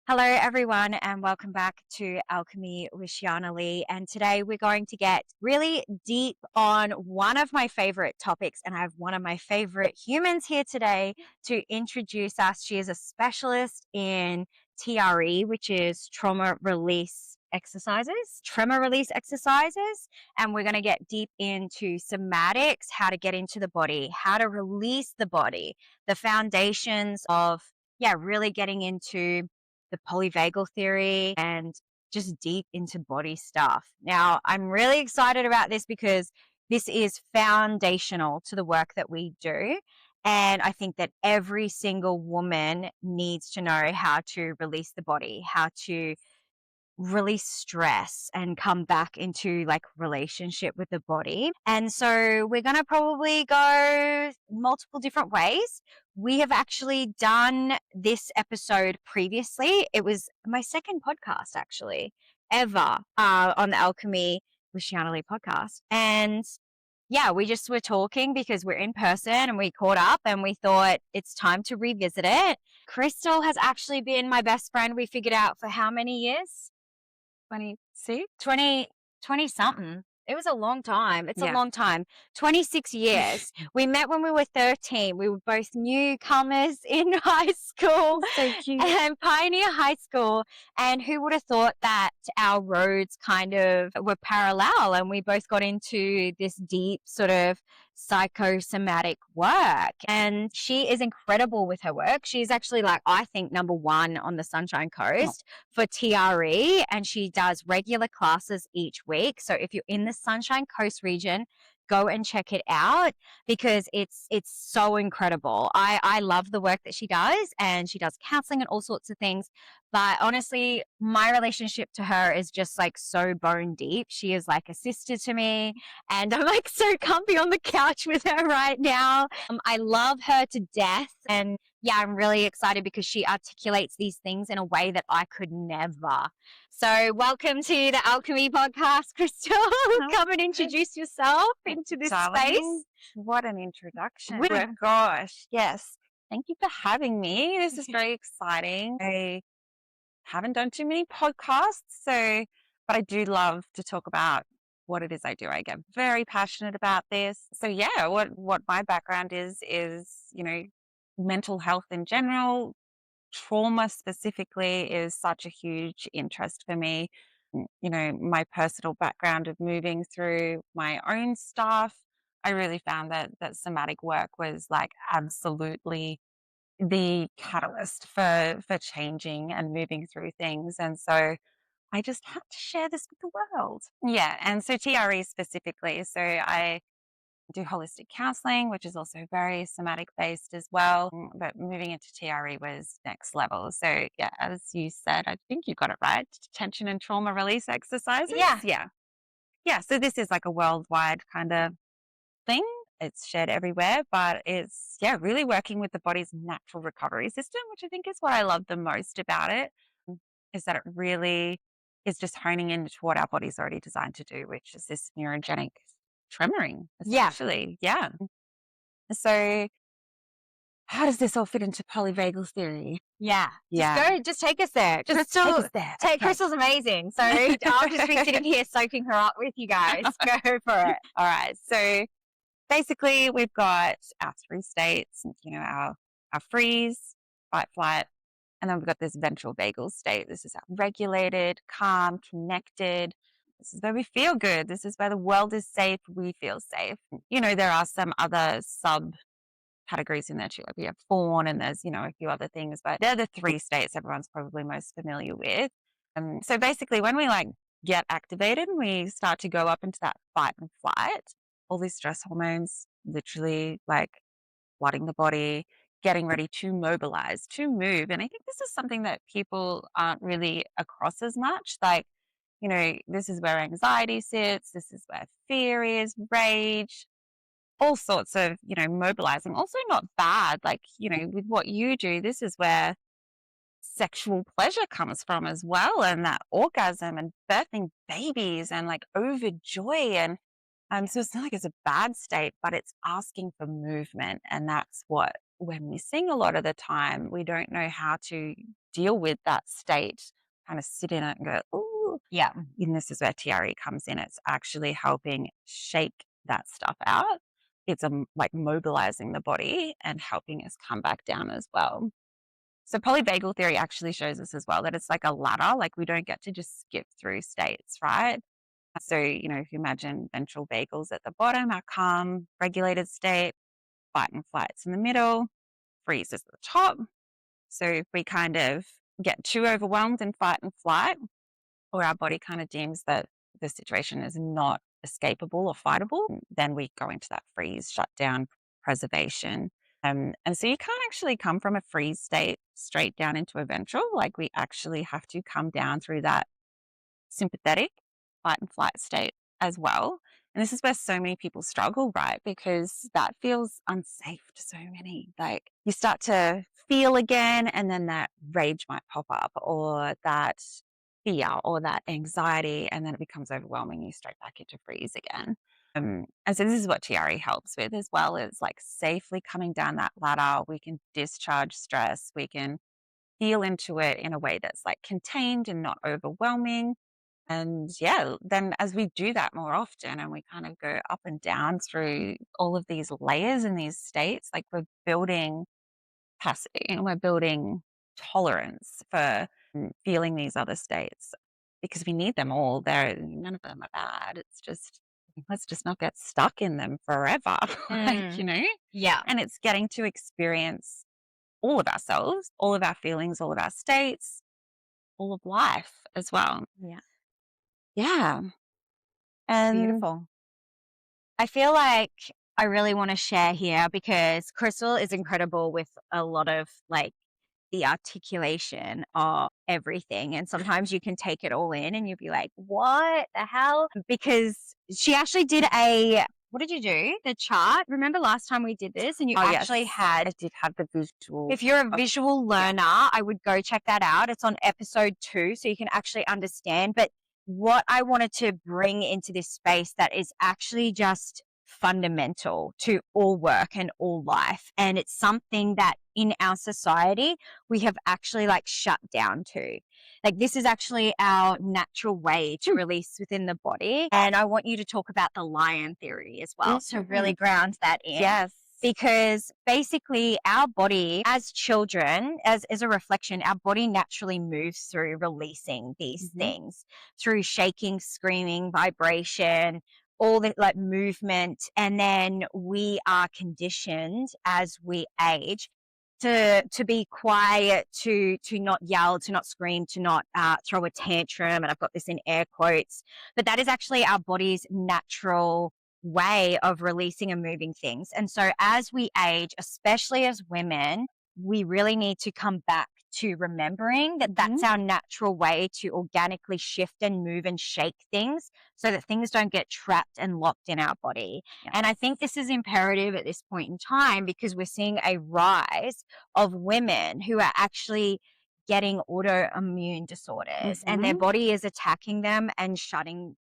Hello, everyone, and welcome back to Alchemy with Sheeana Leigh. And today we're going to get really deep on one of my favorite topics. And I have one of my favorite humans here today to introduce us. She is a specialist in TRE, which is trauma release exercises, tremor release exercises. And we're going to get deep into somatics, how to get into the body, how to release the body, the foundations of, really getting into the polyvagal theory and just deep into body stuff. Now, I'm really excited about this because this is foundational to the work that we do. And I think that every single woman needs to know how to release the body, how to release stress and come back into like relationship with the body. And so we're going to probably go multiple different ways. We have actually done this episode previously. It was my second podcast actually ever on the Alchemy with Sheeana Leigh podcast. And we just were talking because we're in person and we caught up and we thought it's time to revisit it. Crystal has actually been my best friend. We figured out for how many years? 26? 20 something. It was a long time. It's a Yeah. long time. 26 years. We met when we were 13. We were both newcomers in high school So cute. and Pioneer High School. And who would have thought that our roads kind of were parallel and we both got into this deep sort of psychosomatic work. And she is incredible with her work. She's actually like, I think, number one on the Sunshine Coast for TRE, and she does regular classes each week. So if you're in the Sunshine Coast region, go and check it out because it's so incredible. I love the work that she does, and she does counseling and all sorts of things. But honestly, my relationship to her is just like so bone deep. She is like a sister to me, and I'm like so comfy on the couch with her right now. I love her to death, and I'm really excited because she articulates these things in a way that I could never. So welcome to the Alchemy podcast, Crystal. Come and introduce yourself into this space. What an introduction. Oh my gosh. Yes. Thank you for having me. This is very exciting. I haven't done too many podcasts, but I do love to talk about what it is I do. I get very passionate about this. So what my background is, mental health in general. Trauma specifically is such a huge interest for me. My personal background of moving through my own stuff, I really found that somatic work was like absolutely the catalyst for changing and moving through things. And so I just had to share this with the world. Yeah. And so TRE specifically. So I do holistic counseling, which is also very somatic based as well. But moving into TRE was next level. So as you said, I think you got it right. Tension and trauma release exercises. Yeah. So this is like a worldwide kind of thing. It's shared everywhere, but it's really working with the body's natural recovery system, which I think is what I love the most about it, is that it really is just honing into what our body's already designed to do, which is this neurogenic tremoring, essentially. Yeah. So how does this all fit into polyvagal theory? Just take us there. Crystal's amazing. So I'll just be sitting here soaking her up with you guys. Go for it. All right. So basically we've got our three states, our freeze, fight, flight, and then we've got this ventral vagal state. This is our regulated, calm, connected. This is where we feel good. This is where the world is safe. We feel safe. There are some other sub categories in there too. Like we have fawn and there's, a few other things, but they're the three states everyone's probably most familiar with. So basically when we like get activated, we start to go up into that fight and flight. All these stress hormones literally like flooding the body, getting ready to mobilize, to move. And I think this is something that people aren't really across as much. Like, this is where anxiety sits. This is where fear is, rage, all sorts of, mobilizing. Also not bad. Like, with what you do, this is where sexual pleasure comes from as well. And that orgasm and birthing babies and like overjoy. And so it's not like it's a bad state, but it's asking for movement. And that's what we're missing a lot of the time. We don't know how to deal with that state, kind of sit in it and go, oh, Yeah. and this is where TRE comes in. It's actually helping shake that stuff out. It's like mobilizing the body and helping us come back down as well. So polyvagal theory actually shows us as well that it's like a ladder. Like we don't get to just skip through states, right? So, if you imagine ventral vagals at the bottom, our calm, regulated state, fight and flight's in the middle, freeze is at the top. So if we kind of get too overwhelmed in fight and flight, or our body kind of deems that the situation is not escapable or fightable, then we go into that freeze, shutdown, preservation. And so you can't actually come from a freeze state straight down into a ventral. Like we actually have to come down through that sympathetic fight and flight state as well. And this is where so many people struggle, right? Because that feels unsafe to so many. Like you start to feel again, and then that rage might pop up, or that fear, or that anxiety, and then it becomes overwhelming. You straight back into freeze again. And so this is what TRE helps with as well. Is like safely coming down that ladder. We can discharge stress. We can feel into it in a way that's like contained and not overwhelming. And yeah, then as we do that more often and we kind of go up and down through all of these layers and these states, like we're building capacity and we're building tolerance for feeling these other states because we need them all. None of them are bad. It's just, let's just not get stuck in them forever. Like, Yeah. and it's getting to experience all of ourselves, all of our feelings, all of our states, all of life as well. Yeah. Yeah. And Beautiful. I feel like I really want to share here because Crystal is incredible with a lot of like the articulation of everything. And sometimes you can take it all in and you'll be like, what the hell? Because she actually did what did you do? The chart. Remember last time we did this and you oh actually yes, had, I did have the visual. if you're a of- visual yeah. learner, I would go check that out. It's on episode 2, so you can actually understand. But what I wanted to bring into this space that is actually just fundamental to all work and all life. And it's something that in our society, we have actually like shut down to. Like this is actually our natural way to release within the body. And I want you to talk about the lion theory as well. So really ground that in. Yes. Because basically our body as children, as a reflection, our body naturally moves through releasing these things through shaking, screaming, vibration, all the like movement. And then we are conditioned as we age to be quiet, to not yell, to not scream, to not throw a tantrum. And I've got this in air quotes, but that is actually our body's natural way of releasing and moving things. And so as we age, especially as women, we really need to come back to remembering that that's our natural way to organically shift and move and shake things so that things don't get trapped and locked in our body. Yeah. And I think this is imperative at this point in time because we're seeing a rise of women who are actually getting autoimmune disorders and their body is attacking them and shutting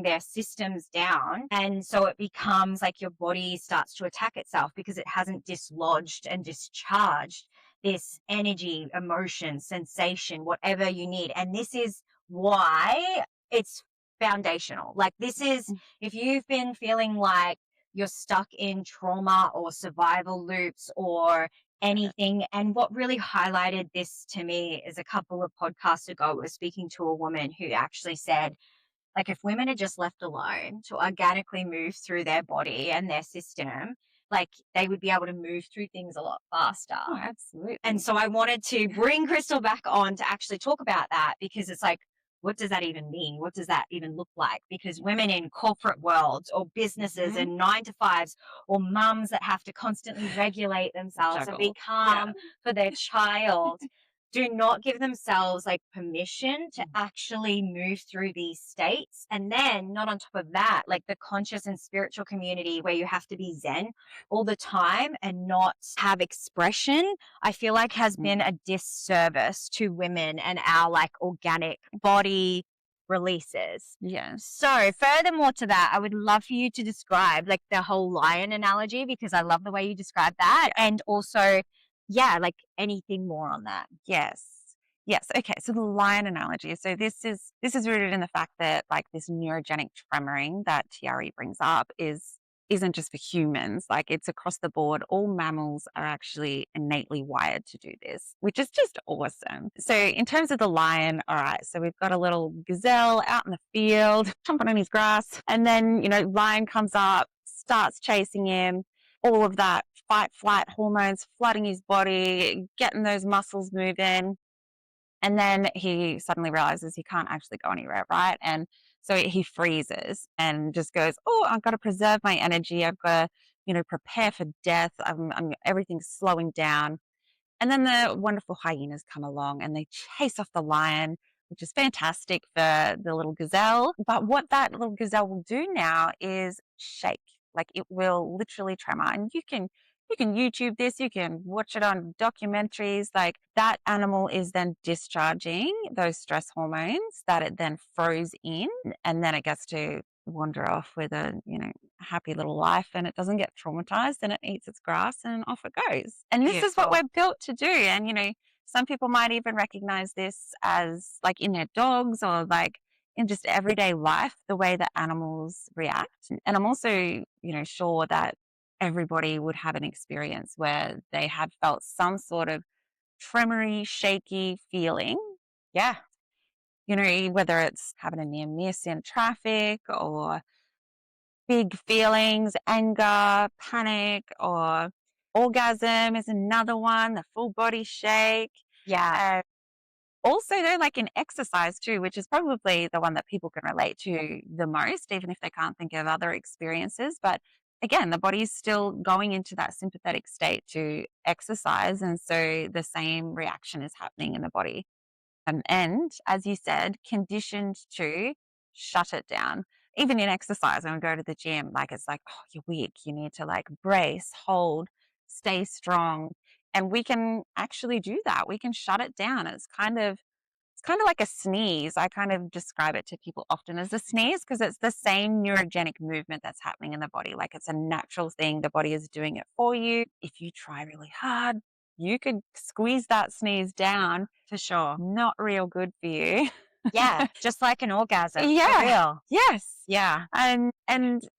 their systems down. And so it becomes like your body starts to attack itself because it hasn't dislodged and discharged this energy, emotion, sensation, whatever you need. And this is why it's foundational. Like this is, if you've been feeling like you're stuck in trauma or survival loops or anything. And what really highlighted this to me is a couple of podcasts ago, I was speaking to a woman who actually said, like, if women are just left alone to organically move through their body and their system, like they would be able to move through things a lot faster. Oh, absolutely. And so I wanted to bring Crystal back on to actually talk about that because it's like, what does that even mean? What does that even look like? Because women in corporate worlds or businesses and 9-to-5s or mums that have to constantly regulate themselves and be calm for their child do not give themselves like permission to actually move through these states. And then not on top of that, like the conscious and spiritual community where you have to be zen all the time and not have expression, I feel like has been a disservice to women and our like organic body releases. Yes. So, furthermore to that, I would love for you to describe like the whole lion analogy because I love the way you describe that. Yeah. And also, yeah, like anything more on that. Yes. Yes. Okay. So the lion analogy. So this is rooted in the fact that like this neurogenic tremoring that TRE brings up isn't just for humans. Like it's across the board. All mammals are actually innately wired to do this, which is just awesome. So in terms of the lion, all right. So we've got a little gazelle out in the field, chomping on his grass, and then lion comes up, starts chasing him. All of that fight flight hormones flooding his body, getting those muscles moving. And then he suddenly realizes he can't actually go anywhere, right? And so he freezes and just goes, "Oh, I've got to preserve my energy. I've got to, prepare for death. Everything's slowing down." And then the wonderful hyenas come along and they chase off the lion, which is fantastic for the little gazelle. But what that little gazelle will do now is shake. Like it will literally tremor. And you can YouTube this, you can watch it on documentaries. Like that animal is then discharging those stress hormones that it then froze in, and then it gets to wander off with a happy little life, and it doesn't get traumatized, and it eats its grass and off it goes. And this is what Beautiful. we're built to do. And some people might even recognize this as like in their dogs or like in just everyday life, the way that animals react. And I'm also sure that everybody would have an experience where they have felt some sort of tremory, shaky feeling, Yeah. whether it's having a near miss in traffic or big feelings, anger, panic, or orgasm is another one, the full body shake. Yeah. Uh, Also, though, like in exercise too, which is probably the one that people can relate to the most, even if they can't think of other experiences. But again, the body's still going into that sympathetic state to exercise. And so the same reaction is happening in the body. And as you said, conditioned to shut it down. Even in exercise, when we go to the gym, like it's like, oh, you're weak. You need to like brace, hold, stay strong. And we can actually do that. We can shut it down. It's kind of like a sneeze. I kind of describe it to people often as a sneeze because it's the same neurogenic movement that's happening in the body. Like it's a natural thing. The body is doing it for you. If you try really hard, you could squeeze that sneeze down. For sure. Not real good for you. Yeah. Just like an orgasm. For Yeah. real. Yes. Yeah. And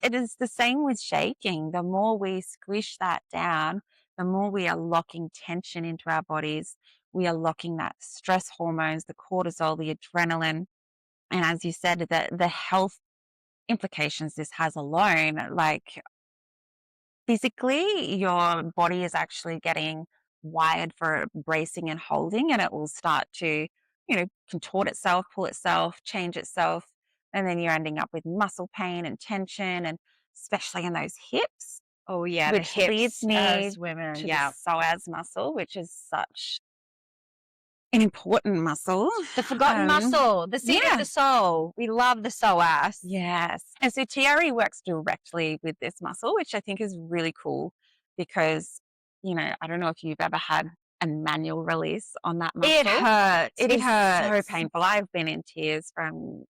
it is the same with shaking. The more we squish that down, the more we are locking tension into our bodies. We are locking that stress hormones, the cortisol, the adrenaline. And as you said, the health implications this has alone, like physically, your body is actually getting wired for bracing and holding, and it will start to, contort itself, pull itself, change itself. And then you're ending up with muscle pain and tension, and especially in those hips, Oh, yeah. The which leads hips me as women. to the Yeah. psoas muscle, which is such an important muscle. The forgotten muscle, the seat of Yeah. the soul. We love the psoas. Yes. And so TRE works directly with this muscle, which I think is really cool because, I don't know if you've ever had a manual release on that It muscle. hurts. It It is so hurts. painful. I've been in tears from,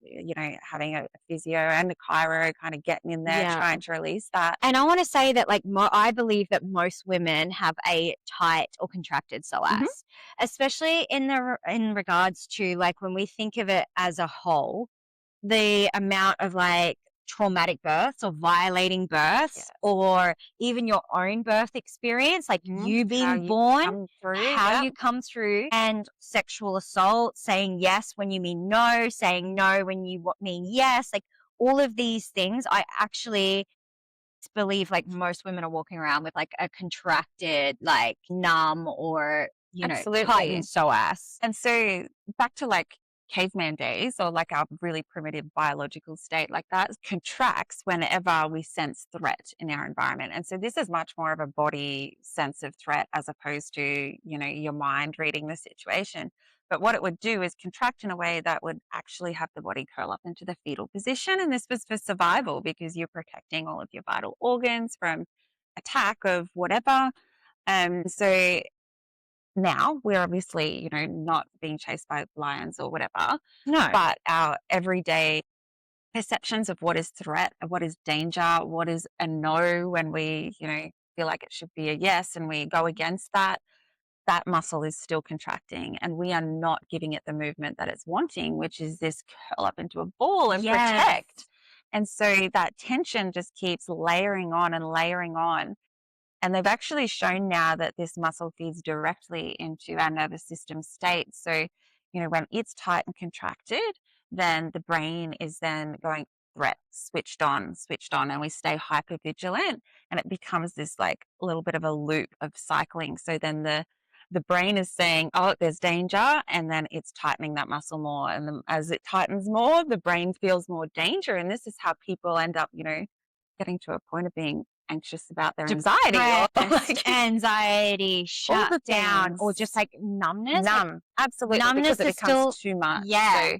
having a physio and a chiro kind of getting in there Yeah. trying to release that. And I want to say that, like, I believe that most women have a tight or contracted Mhm. psoas, especially in regards to like when we think of it as a whole, the amount of like traumatic births or violating births Yes. or even your own birth experience, like Mhm. you How being you born, come through. how Yeah. you come through, and sexual assault, saying yes when you mean no, saying no when you mean yes, like all of these things, I actually believe like most women are walking around with like a contracted, like numb or, tightened Absolutely. psoas. And so back to like caveman days or like our really primitive biological state, like that contracts whenever we sense threat in our environment. And so this is much more of a body sense of threat as opposed to, your mind reading the situation. But what it would do is contract in a way that would actually have the body curl up into the fetal position. And this was for survival because you're protecting all of your vital organs from attack of whatever. So now we're obviously, not being chased by lions or whatever, No. but our everyday perceptions of what is threat, of what is danger, what is a no when we, feel like it should be a yes and we go against that, that muscle is still contracting and we are not giving it the movement that it's wanting, which is this curl up into a ball and Yes. protect. And so that tension just keeps layering on and layering on. And they've actually shown now that this muscle feeds directly into our nervous system state. So, when it's tight and contracted, then the brain is then going threat, switched on, and we stay hyper vigilant. And it becomes this like little bit of a loop of cycling. So then the brain is saying, oh, there's danger, and then it's tightening that muscle more. And as it tightens more, the brain feels more danger. And this is how people end up, getting to a point of being anxious about their anxiety or Depressed, like anxiety, all shut the down, or things. just like numbness. Like, Numb, absolutely, because numbness it is becomes still, too much. yeah. So,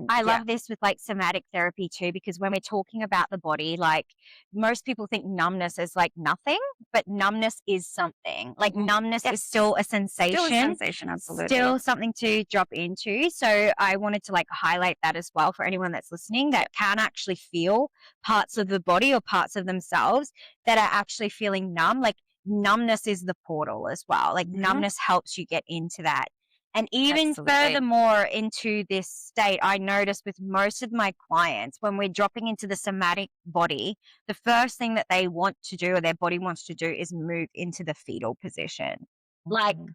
I yeah, love this with like somatic therapy too, because when we're talking about the body, like most people think numbness is like nothing, but numbness is something. Like mhm, numbness is yes, still a still a sensation, sensation, absolutely. still something to drop into. So I wanted to like highlight that as well for anyone that's listening Yeah, that can actually feel parts of the body or parts of themselves that are actually feeling numb. Like numbness is the portal as well. Like mhm, numbness helps you get into that. And even absolutely. furthermore into this state, I notice with most of my clients, when we're dropping into the somatic body, the first thing that they want to do or their body wants to do is move into the fetal position. Like Mhm,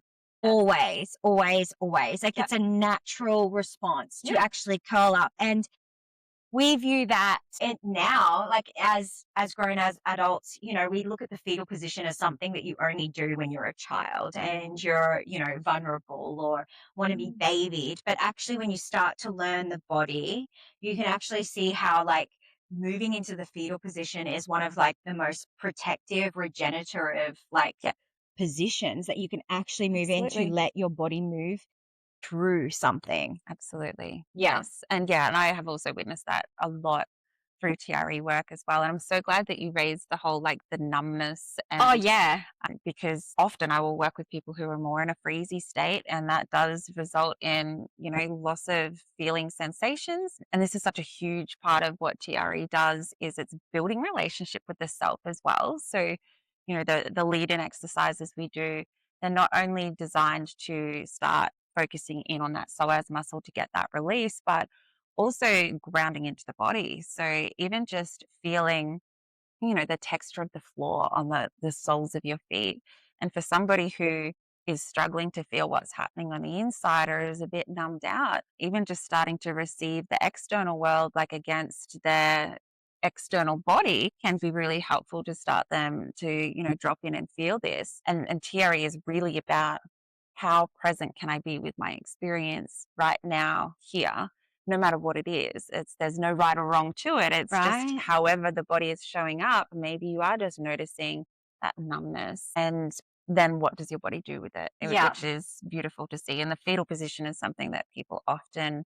yeah, always, always, always. Like yeah, it's a natural response to yeah, actually curl up. And we view that it now, like as grown as adults, we look at the fetal position as something that you only do when you're a child and you're, vulnerable or want to be mm, babied. But actually when you start to learn the body, you can actually see how like moving into the fetal position is one of like the most protective, regenerative like yeah, positions that you can actually move into, absolutely. let your body move through something. Absolutely. Yeah. Yes. And yeah, and I have also witnessed that a lot through TRE work as well. And I'm so glad that you raised the whole like the numbness Oh and yeah. because often I will work with people who are more in a freezy state and that does result in, loss of feeling sensations. And this is such a huge part of what TRE does is it's building relationship with the self as well. So, the lead in exercises we do, they're not only designed to start focusing in on that psoas muscle to get that release, but also grounding into the body. So even just feeling, the texture of the floor on the soles of your feet. And for somebody who is struggling to feel what's happening on the inside or is a bit numbed out, even just starting to receive the external world like against their external body can be really helpful to start them to, drop in and feel this. And TRE is really about how present can I be with my experience right now here, no matter what it is. There's no right or wrong to it. It's just Right? however the body is showing up. Maybe you are just noticing that numbness. And then what does your body do with it? Yeah. Which is beautiful to see. And the fetal position is something that people often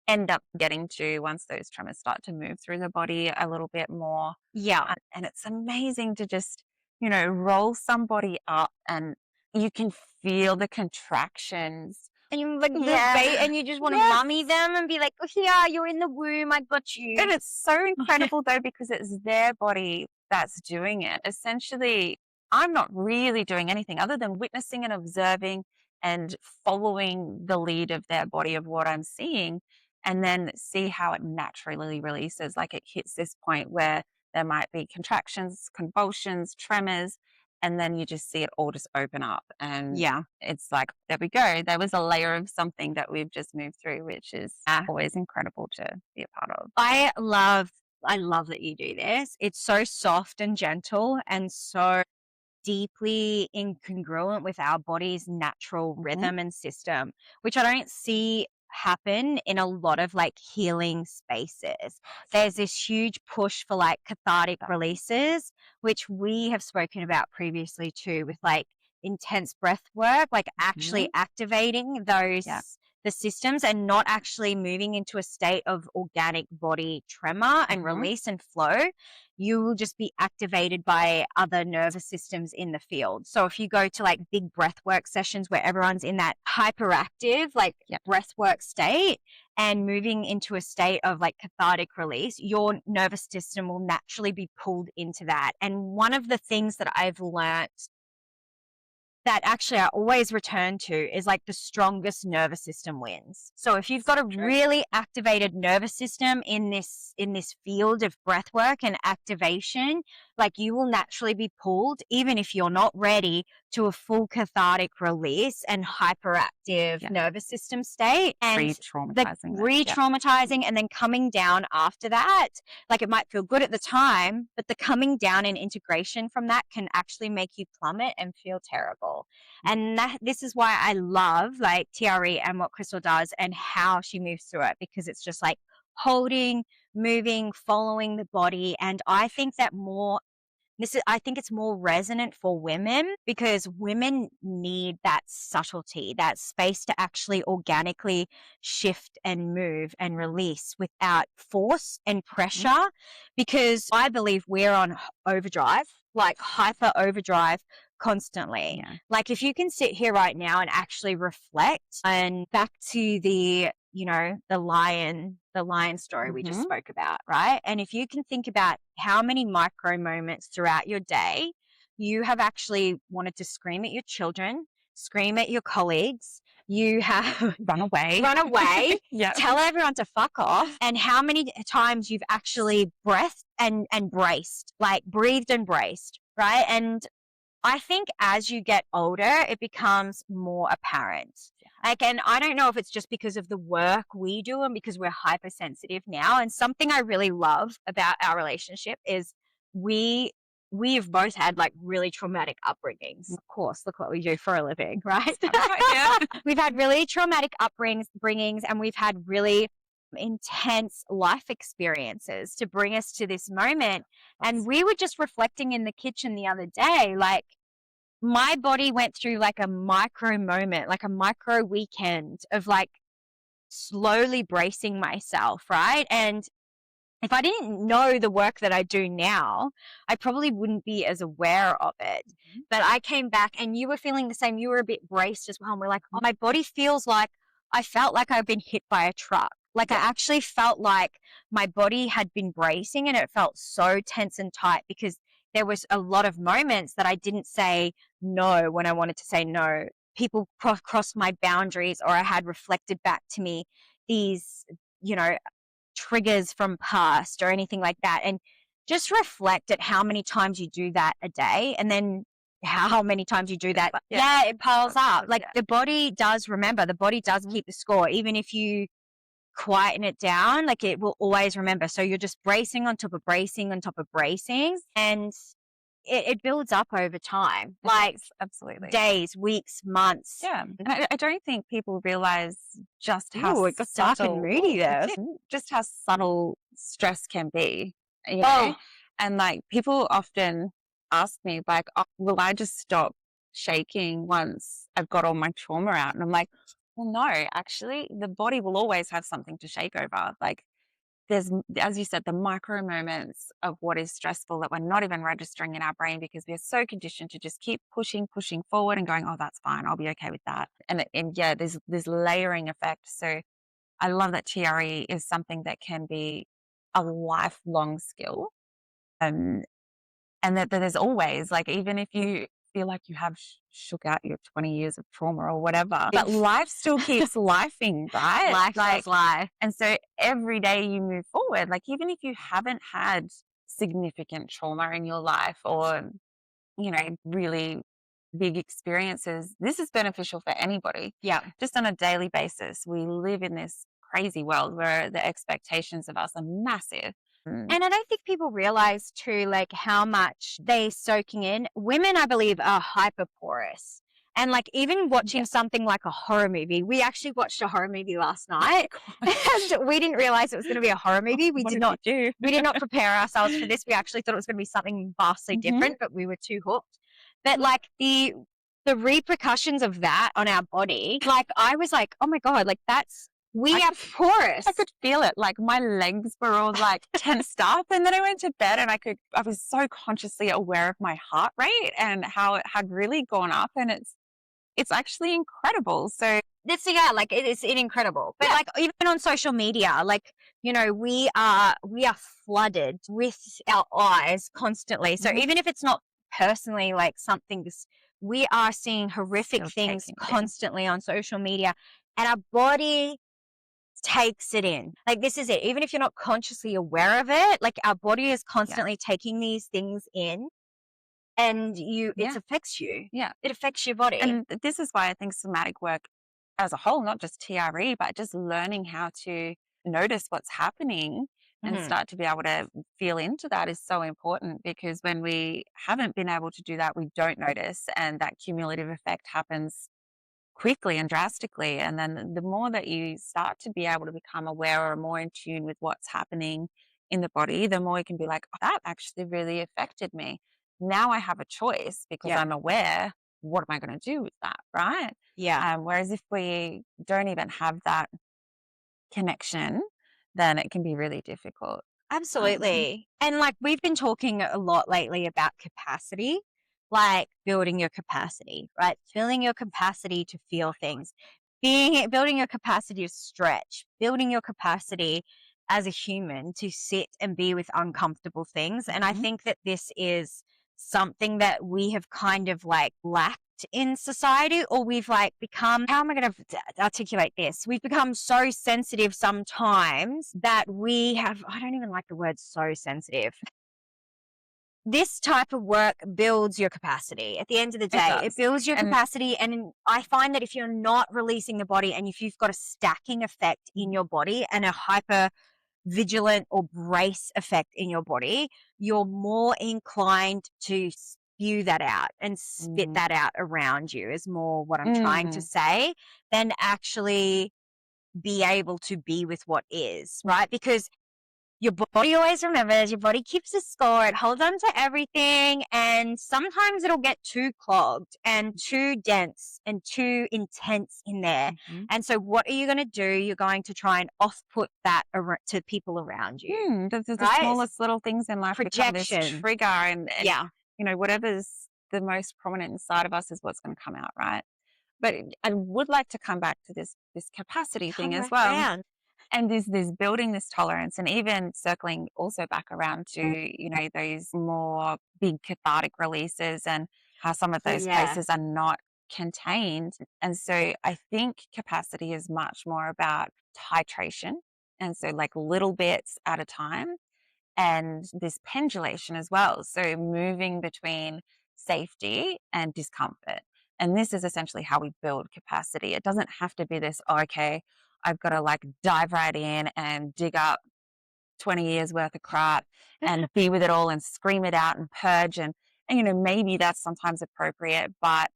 end up getting to once those tremors start to move through the body a little bit more. Yeah. And it's amazing to just, roll somebody up and you can feel the contractions. And you like the bait Yeah. and you just want to Yes. mummy them and be like, oh, yeah, you're in the womb. I got And you. it's so incredible though, because it's their body that's doing it. Essentially, I'm not really doing anything other than witnessing and observing and following the lead of their body of what I'm seeing, and then see how it naturally releases. Like it hits this point where there might be contractions, convulsions, tremors, and then you just see it all just open up. And Yeah. it's like, there we go. There was a layer of something that we've just moved through, which is always incredible to be a part of. I love I love that you do this. It's so soft and gentle and so deeply incongruent with our body's natural Mhm. rhythm and system, which I don't see happen in a lot of like healing spaces. There's this huge push for like cathartic Yeah. releases, which we have spoken about previously too, with like intense breath work, like actually Mhm. activating Yeah. the systems and not actually moving into a state of organic body tremor and release and flow, you will just be activated by other nervous systems in the field. So if you go to like big breath work sessions where everyone's in that hyperactive, like breath work state and moving into a state of like cathartic release, your nervous system will naturally be pulled into that. And one of the things that I've learnt that actually I always return to is like the strongest nervous system wins. So if you've got a really activated nervous system in this field of breath work and activation, like you will naturally be pulled, even if you're not ready, to a full cathartic release and hyperactive nervous system state. And re-traumatizing and then coming down after that, like it might feel good at the time, but the coming down and integration from that can actually make you plummet and feel terrible. And this is why I love like TRE and what Crystal does and how she moves through it, because it's just like holding, moving, following the body. And I think that I think it's more resonant for women because women need that subtlety, that space to actually organically shift and move and release without force and pressure, because I believe we're on overdrive, like hyper overdrive constantly. Like if you can sit here right now and actually reflect, and back to the lion story we just spoke about, right? And if you can think about how many micro moments throughout your day you have actually wanted to scream at your children, scream at your colleagues, you have run away, tell everyone to fuck off, and how many times you've actually breathed and braced, like breathed and braced, right? And I think as you get older, it becomes more apparent. Like, and I don't know if it's just because of the work we do and because we're hypersensitive now. And something I really love about our relationship is we've both had like really traumatic upbringings. Of course, look what we do for a living, right? We've had really traumatic upbringings, and we've had really intense life experiences to bring us to this moment. And we were just reflecting in the kitchen the other day, like my body went through like a micro moment, like a micro weekend of like slowly bracing myself, right? And if I didn't know the work that I do now, I probably wouldn't be as aware of it. But I came back and you were feeling the same. You were a bit braced as well. And we're like, oh, my body feels like I felt like I've been hit by a truck. Like I actually felt like my body had been bracing, and it felt so tense and tight because there was a lot of moments that I didn't say no when I wanted to say no. People crossed my boundaries, or I had reflected back to me these, triggers from past or anything like that. And just reflect at how many times you do that a day, and then how many times you do that. It piles up. Like the body does remember, the body does keep the score. Even if you quieten it down, like it will always remember. So you're just bracing on top of bracing on top of bracing, and it builds up over time, like absolutely days, weeks, months. And I don't think people realize just how it got dark and moody there. Just how subtle stress can be, you know? And like people often ask me like, oh, will I just stop shaking once I've got all my trauma out? And I'm like, well, no, actually the body will always have something to shake over. Like there's, as you said, the micro moments of what is stressful that we're not even registering in our brain because we're so conditioned to just keep pushing forward and going, oh, that's fine, I'll be okay with that. And there's this layering effect. So I love that TRE is something that can be a lifelong skill. And that there's always, like, even if you feel like you have shook out your 20 years of trauma or whatever, but life still keeps lifing, right? Life does life. And so every day you move forward, like even if you haven't had significant trauma in your life or, really big experiences, this is beneficial for anybody. Just on a daily basis, we live in this crazy world where the expectations of us are massive. And I don't think people realize too, like how much they're soaking in. Women, I believe, are hyper porous. And like even watching something like a horror movie, we actually watched a horror movie last night and we didn't realize it was going to be a horror movie. We did not prepare ourselves for this. We actually thought it was going to be something vastly different, but we were too hooked. But like the the repercussions of that on our body, like I was like, oh my God, like we are porous. I could feel it. Like my legs were all like tensed up. And then I went to bed and I was so consciously aware of my heart rate and how it had really gone up. And it's actually incredible. So Yeah, like it's incredible. But like even on social media, like, you know, we are flooded with our eyes constantly. So even if it's not personally like we are seeing horrific still things taking it in. constantly on social media, and our body takes it in. Like this is it. Even if you're not consciously aware of it, like our body is constantly taking these things in, and it affects you. Yeah. It affects your body. And this is why I think somatic work as a whole, not just TRE, but just learning how to notice what's happening and start to be able to feel into that is so important, because when we haven't been able to do that, we don't notice, and that cumulative effect happens quickly and drastically. And then the more that you start to be able to become aware or more in tune with what's happening in the body, the more you can be like, oh, that actually really affected me. Now I have a choice because I'm aware. What am I going to do with that? Right. Yeah. Whereas if we don't even have that connection, then it can be really difficult. Absolutely. And like we've been talking a lot lately about capacity, like building your capacity, right? Building your capacity to feel things, building your capacity to stretch, building your capacity as a human to sit and be with uncomfortable things. And I think that this is something that we have kind of like lacked in society, or we've like become, how am I going to articulate this? We've become so sensitive sometimes that I don't even like the word so sensitive. This type of work builds your capacity. At the end of the day, it builds your capacity. And I find that if you're not releasing the body, and if you've got a stacking effect in your body and a hyper vigilant or brace effect in your body, you're more inclined to spew that out and spit that out around you, is more what I'm trying to say, than actually be able to be with what is, right? Because your body always remembers, your body keeps a score, it holds on to everything, and sometimes it'll get too clogged and too dense and too intense in there. And so what are you going to do? You're going to try and off-put that to people around you. The smallest little things in life become this Projection. trigger, and you know, whatever's the most prominent inside of us is what's going to come out, right? But I would like to come back to this capacity thing as well. And there's building this tolerance, and even circling also back around to, you know, those more big cathartic releases and how some of those places are not contained. And so I think capacity is much more about titration. And so like little bits at a time, and this pendulation as well. So moving between safety and discomfort. And this is essentially how we build capacity. It doesn't have to be this, oh, okay, I've got to like dive right in and dig up 20 years worth of crap and be with it all and scream it out and purge. And you know, maybe that's sometimes appropriate, but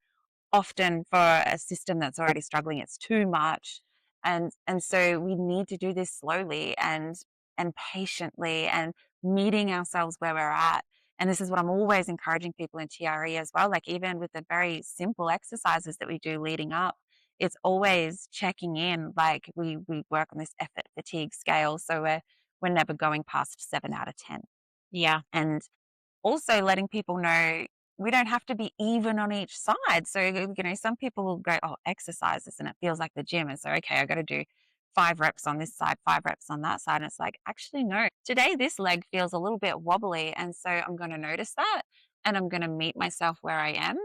often for a system that's already struggling, it's too much. And so we need to do this slowly and patiently, and meeting ourselves where we're at. And this is what I'm always encouraging people in TRE as well. Like even with the very simple exercises that we do leading up, it's always checking in. Like we work on this effort fatigue scale, so we're never going past 7 out of 10. Yeah. And also letting people know we don't have to be even on each side. So, you know, some people will go, oh, exercises, and it feels like the gym. And so, okay, I got to do 5 reps on this side, 5 reps on that side. And it's like, actually, no, today this leg feels a little bit wobbly. And so I'm going to notice that, and I'm going to meet myself where I am,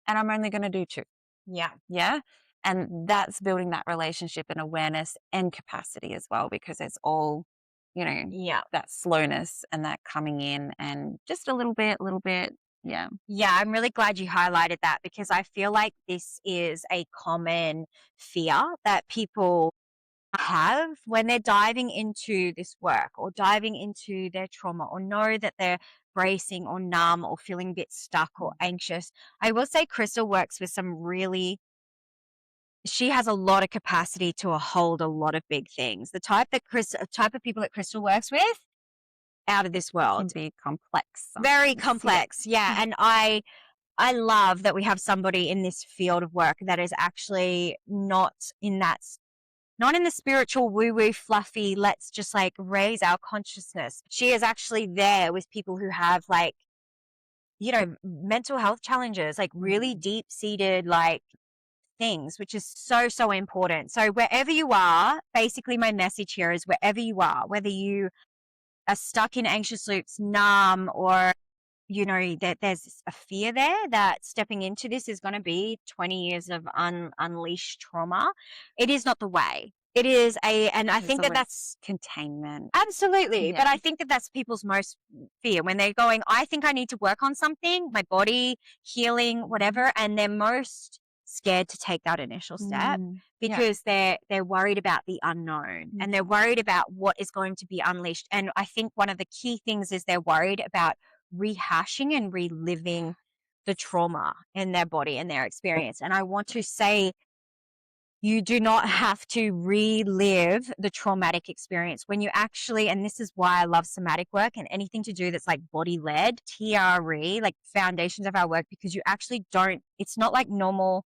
and I'm only going to do 2. Yeah. Yeah. And that's building that relationship and awareness and capacity as well, because it's all, you know, that slowness and that coming in and just a little bit. Yeah. Yeah, I'm really glad you highlighted that, because I feel like this is a common fear that people have when they're diving into this work or diving into their trauma, or know that they're bracing or numb or feeling a bit stuck or anxious. I will say Crystal works with she has a lot of capacity to hold a lot of big things. The type of people that Crystal works with, out of this world. It can be complex. Very complex. Yeah. And I love that we have somebody in this field of work that is actually not in the spiritual woo-woo fluffy, let's just like raise our consciousness. She is actually there with people who have like, mental health challenges, like really deep-seated like things, which is so, so important. So wherever you are, basically my message here is wherever you are, whether you are stuck in anxious loops, numb, or that there's a fear there that stepping into this is going to be 20 years of unleashed trauma. It is not the way. It is and I There's think that always that's containment. absolutely, Yeah. but I think that that's people's most fear when they're going, I think I need to work on something, my body, healing, whatever, and they're most scared to take that initial step Yeah. because they're worried about the unknown and they're worried about what is going to be unleashed. And I think one of the key things is they're worried about rehashing and reliving the trauma in their body and their experience. And I want to say you do not have to relive the traumatic experience when you actually, and this is why I love somatic work and anything to do that's like body led, TRE, like foundations of our work, because you actually don't, it's not like normal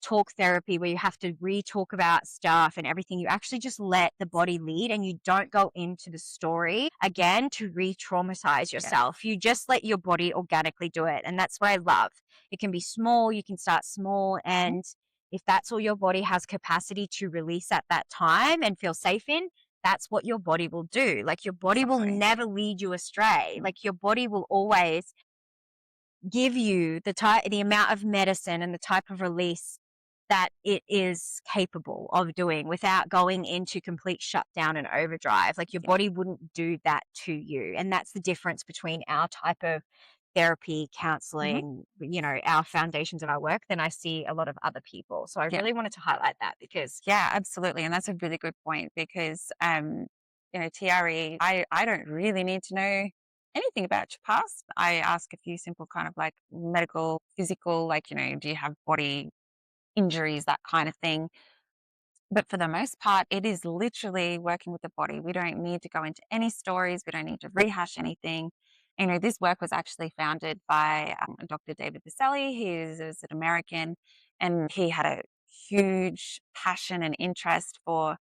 talk therapy where you have to re-talk about stuff and everything. You actually just let the body lead and you don't go into the story again to re-traumatize yourself. You just let your body organically do it. And that's what I love. It can be small, you can start small, and if that's all your body has capacity to release at that time and feel safe in, that's what your body will do. Like your body will never lead you astray. Like your body will always give you the amount of medicine and the type of release that it is capable of doing without going into complete shutdown and overdrive. Like your body wouldn't do that to you. And that's the difference between our type of therapy, counseling, our foundations of our work than I see a lot of other people. So I really wanted to highlight that because absolutely. And that's a really good point because, TRE, I don't really need to know anything about your past. I ask a few simple kind of like medical, physical, like, do you have body injuries, that kind of thing. But for the most part, it is literally working with the body. We don't need to go into any stories. We don't need to rehash anything. This work was actually founded by Dr. David Baselli. Is an American, and he had a huge passion and interest for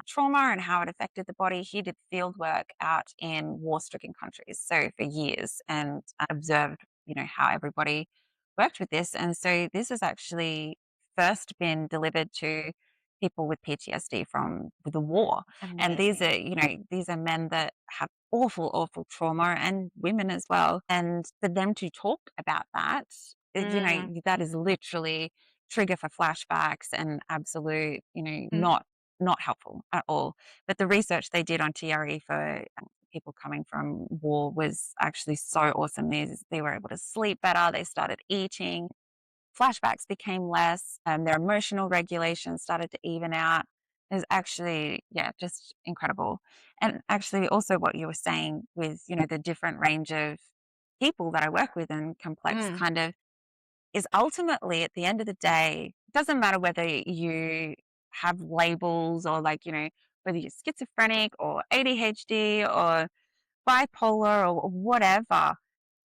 trauma and how it affected the body. He did field work out in war-stricken countries, so for years, and observed, how everybody worked with this. And so this has actually first been delivered to people with PTSD from the war. And these are men that have awful, awful trauma, and women as well. And for them to talk about that, that is literally trigger for flashbacks and absolute, not helpful at all. But the research they did on TRE for people coming from war was actually so awesome. They were able to sleep better. They started eating. Flashbacks became less, their emotional regulation started to even out. It was actually, just incredible. And actually also what you were saying with, the different range of people that I work with and complex kind of is ultimately at the end of the day, it doesn't matter whether you have labels or like, whether you're schizophrenic or ADHD or bipolar or whatever,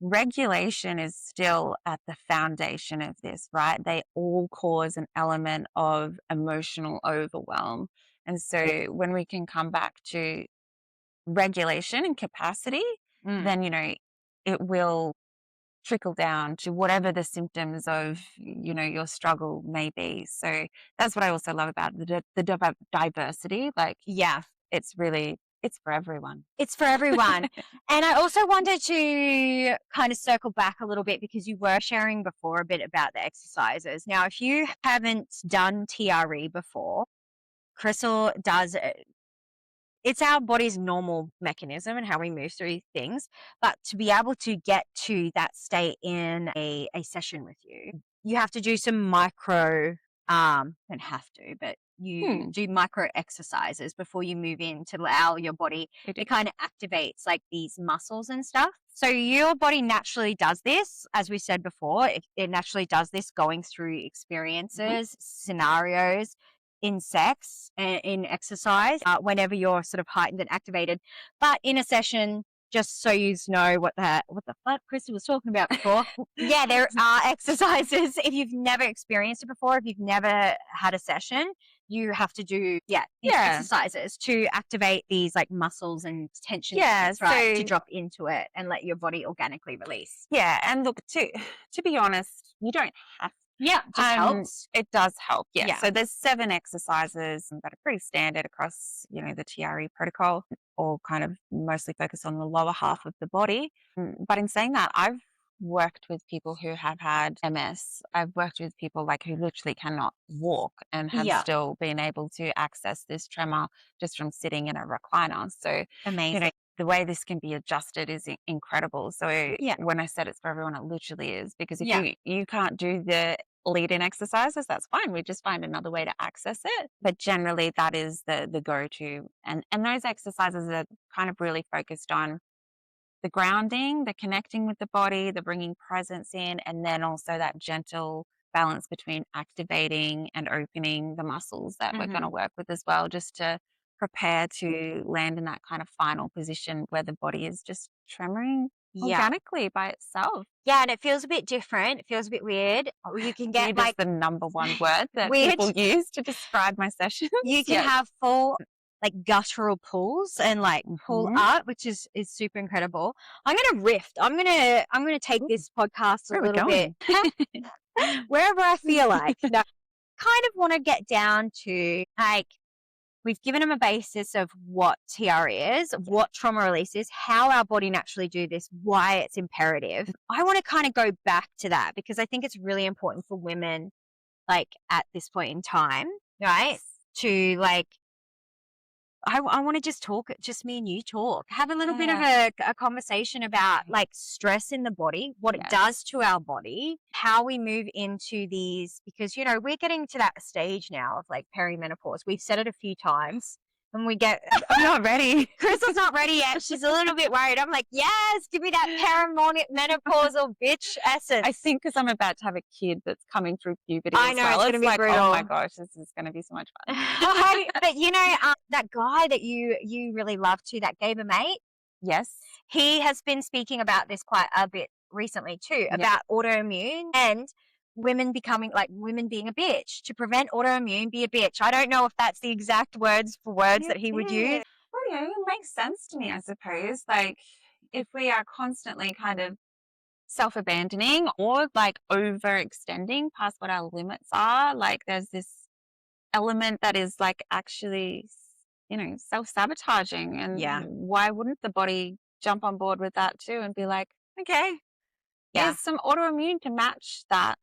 regulation is still at the foundation of this, right? They all cause an element of emotional overwhelm. And so when we can come back to regulation and capacity, then, it will trickle down to whatever the symptoms of, your struggle may be. So that's what I also love about the diversity. Like, it's for everyone. it's for everyone. And I also wanted to kind of circle back a little bit because you were sharing before a bit about the exercises. Now, if you haven't done TRE before, Crystal does it's our body's normal mechanism and how we move through things. But to be able to get to that state in a session with you, you have to do some micro, don't have to, but you do micro exercises before you move in to allow your body, it kind of activates like these muscles and stuff. So your body naturally does this, as we said before, it naturally does this going through experiences, scenarios, in sex and in exercise, whenever you're sort of heightened and activated. But in a session, just so you know what the fuck Crystal was talking about before. Yeah, there are exercises. If you've never experienced it before, if you've never had a session, you have to do exercises to activate these like muscles and tension points, right? To drop into it and let your body organically release. Yeah, and look, to be honest, you don't have. Yeah, just helps. It does help. Yeah. So there's 7 exercises that are pretty standard across, the TRE protocol, all kind of mostly focused on the lower half of the body. But in saying that, I've worked with people who have had MS. I've worked with people like who literally cannot walk and have still been able to access this tremor just from sitting in a recliner. So amazing. The way this can be adjusted is incredible. So when I said it's for everyone, it literally is, because if you can't do the lead-in exercises, that's fine. We just find another way to access it. But generally that is the go-to. And those exercises are kind of really focused on the grounding, the connecting with the body, the bringing presence in, and then also that gentle balance between activating and opening the muscles that we're going to work with as well, just to prepare to land in that kind of final position where the body is just tremoring organically by itself. Yeah, and it feels a bit different. It feels a bit weird. You can get like the number one word that people use to describe my sessions. You can have full like guttural pulls and like pull up, which is super incredible. I'm gonna riff. I'm gonna take this podcast a little bit wherever I feel like. No, kind of want to get down to like, we've given them a basis of what TR is, what trauma release is, how our body naturally do this, why it's imperative. I want to kind of go back to that because I think it's really important for women, like at this point in time, right? To like, I want to just talk, just me and you talk, have a little bit of a conversation about like stress in the body, what it does to our body, how we move into these, because, we're getting to that stage now of like perimenopause. We've said it a few times and I'm not ready. Crystal's not ready yet. She's a little bit worried. I'm like, yes, give me that perimenopausal bitch essence. I think because I'm about to have a kid that's coming through puberty I know, as well. It's going to be brutal. Oh my gosh, this is going to be so much fun. But that guy that you really love too, that gave a mate. Yes. He has been speaking about this quite a bit recently too, about autoimmune and women being a bitch. To prevent autoimmune, be a bitch. I don't know if that's the exact words that he would use. Well, it makes sense to me, I suppose. Like, if we are constantly kind of self-abandoning or like overextending past what our limits are, like there's this element that is like actually, self-sabotaging. And why wouldn't the body jump on board with that too and be like, okay, here's some autoimmune to match that.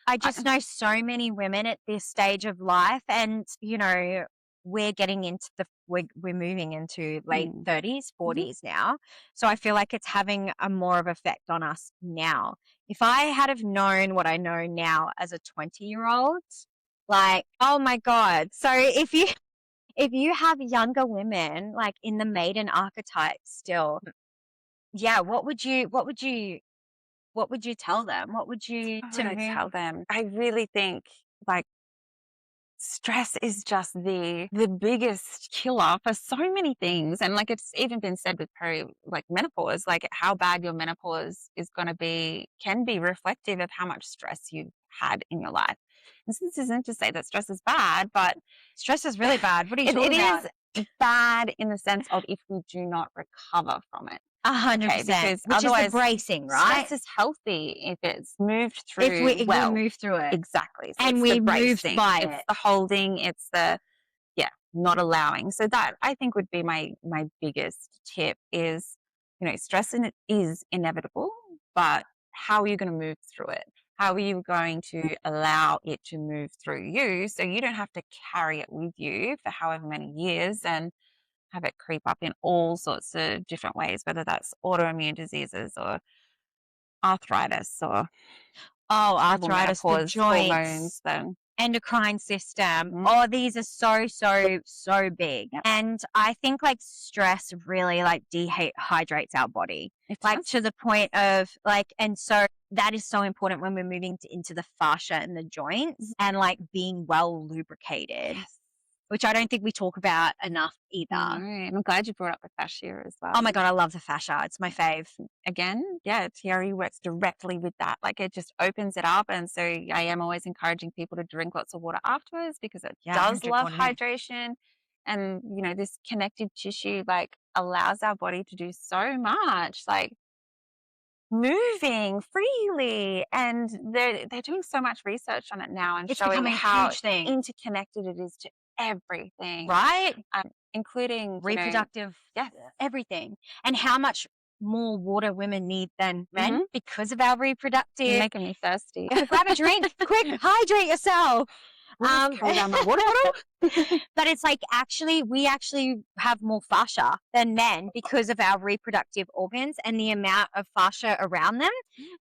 I just know so many women at this stage of life, and we're getting into we're moving into late 30s, 40s now. So I feel like it's having a more of effect on us now. If I had have known what I know now as a 20-year-old, like, oh my God. So if you have younger women like in the maiden archetype still, what would you tell them? What would you tell them? I really think like stress is just the biggest killer for so many things. And like it's even been said with menopause, like how bad your menopause is going to be can be reflective of how much stress you've had in your life. And so this isn't to say that stress is bad, but stress is really bad. What are you talking about? It is bad in the sense of if we do not recover from it. 100%, because which is the bracing, right? Stress is healthy if it's moved through. If we move through it, exactly, so and we move by it. It's the holding. It's the not allowing. So that I think would be my biggest tip is, stress in it is inevitable, but how are you going to move through it? How are you going to allow it to move through you so you don't have to carry it with you for however many years and have it creep up in all sorts of different ways, whether that's autoimmune diseases or arthritis or arthritis, the joints, hormones, endocrine system. Oh, these are so big. Yep. And I think like stress really like dehydrates our body. To the point of like, and so that is so important when we're moving into the fascia and the joints and like being well lubricated. Yes. which I don't think we talk about enough either. No, and I'm glad you brought up the fascia as well. Oh my God, I love the fascia. It's my fave. Again, yeah, TRE works directly with that. Like it just opens it up. And so I am always encouraging people to drink lots of water afterwards because it does drink love water, yeah. hydration. And, you know, this connective tissue like allows our body to do so much, like moving freely. And they're doing so much research on it now and It's showing becoming a how huge thing. interconnected it is to everything. Right? Including Reproductive, everything. And how much more water women need than men because of our reproductive. You're making me thirsty. Grab a drink, quick, hydrate yourself. Carry down my water bottle. But it's like we actually have more fascia than men because of our reproductive organs and the amount of fascia around them.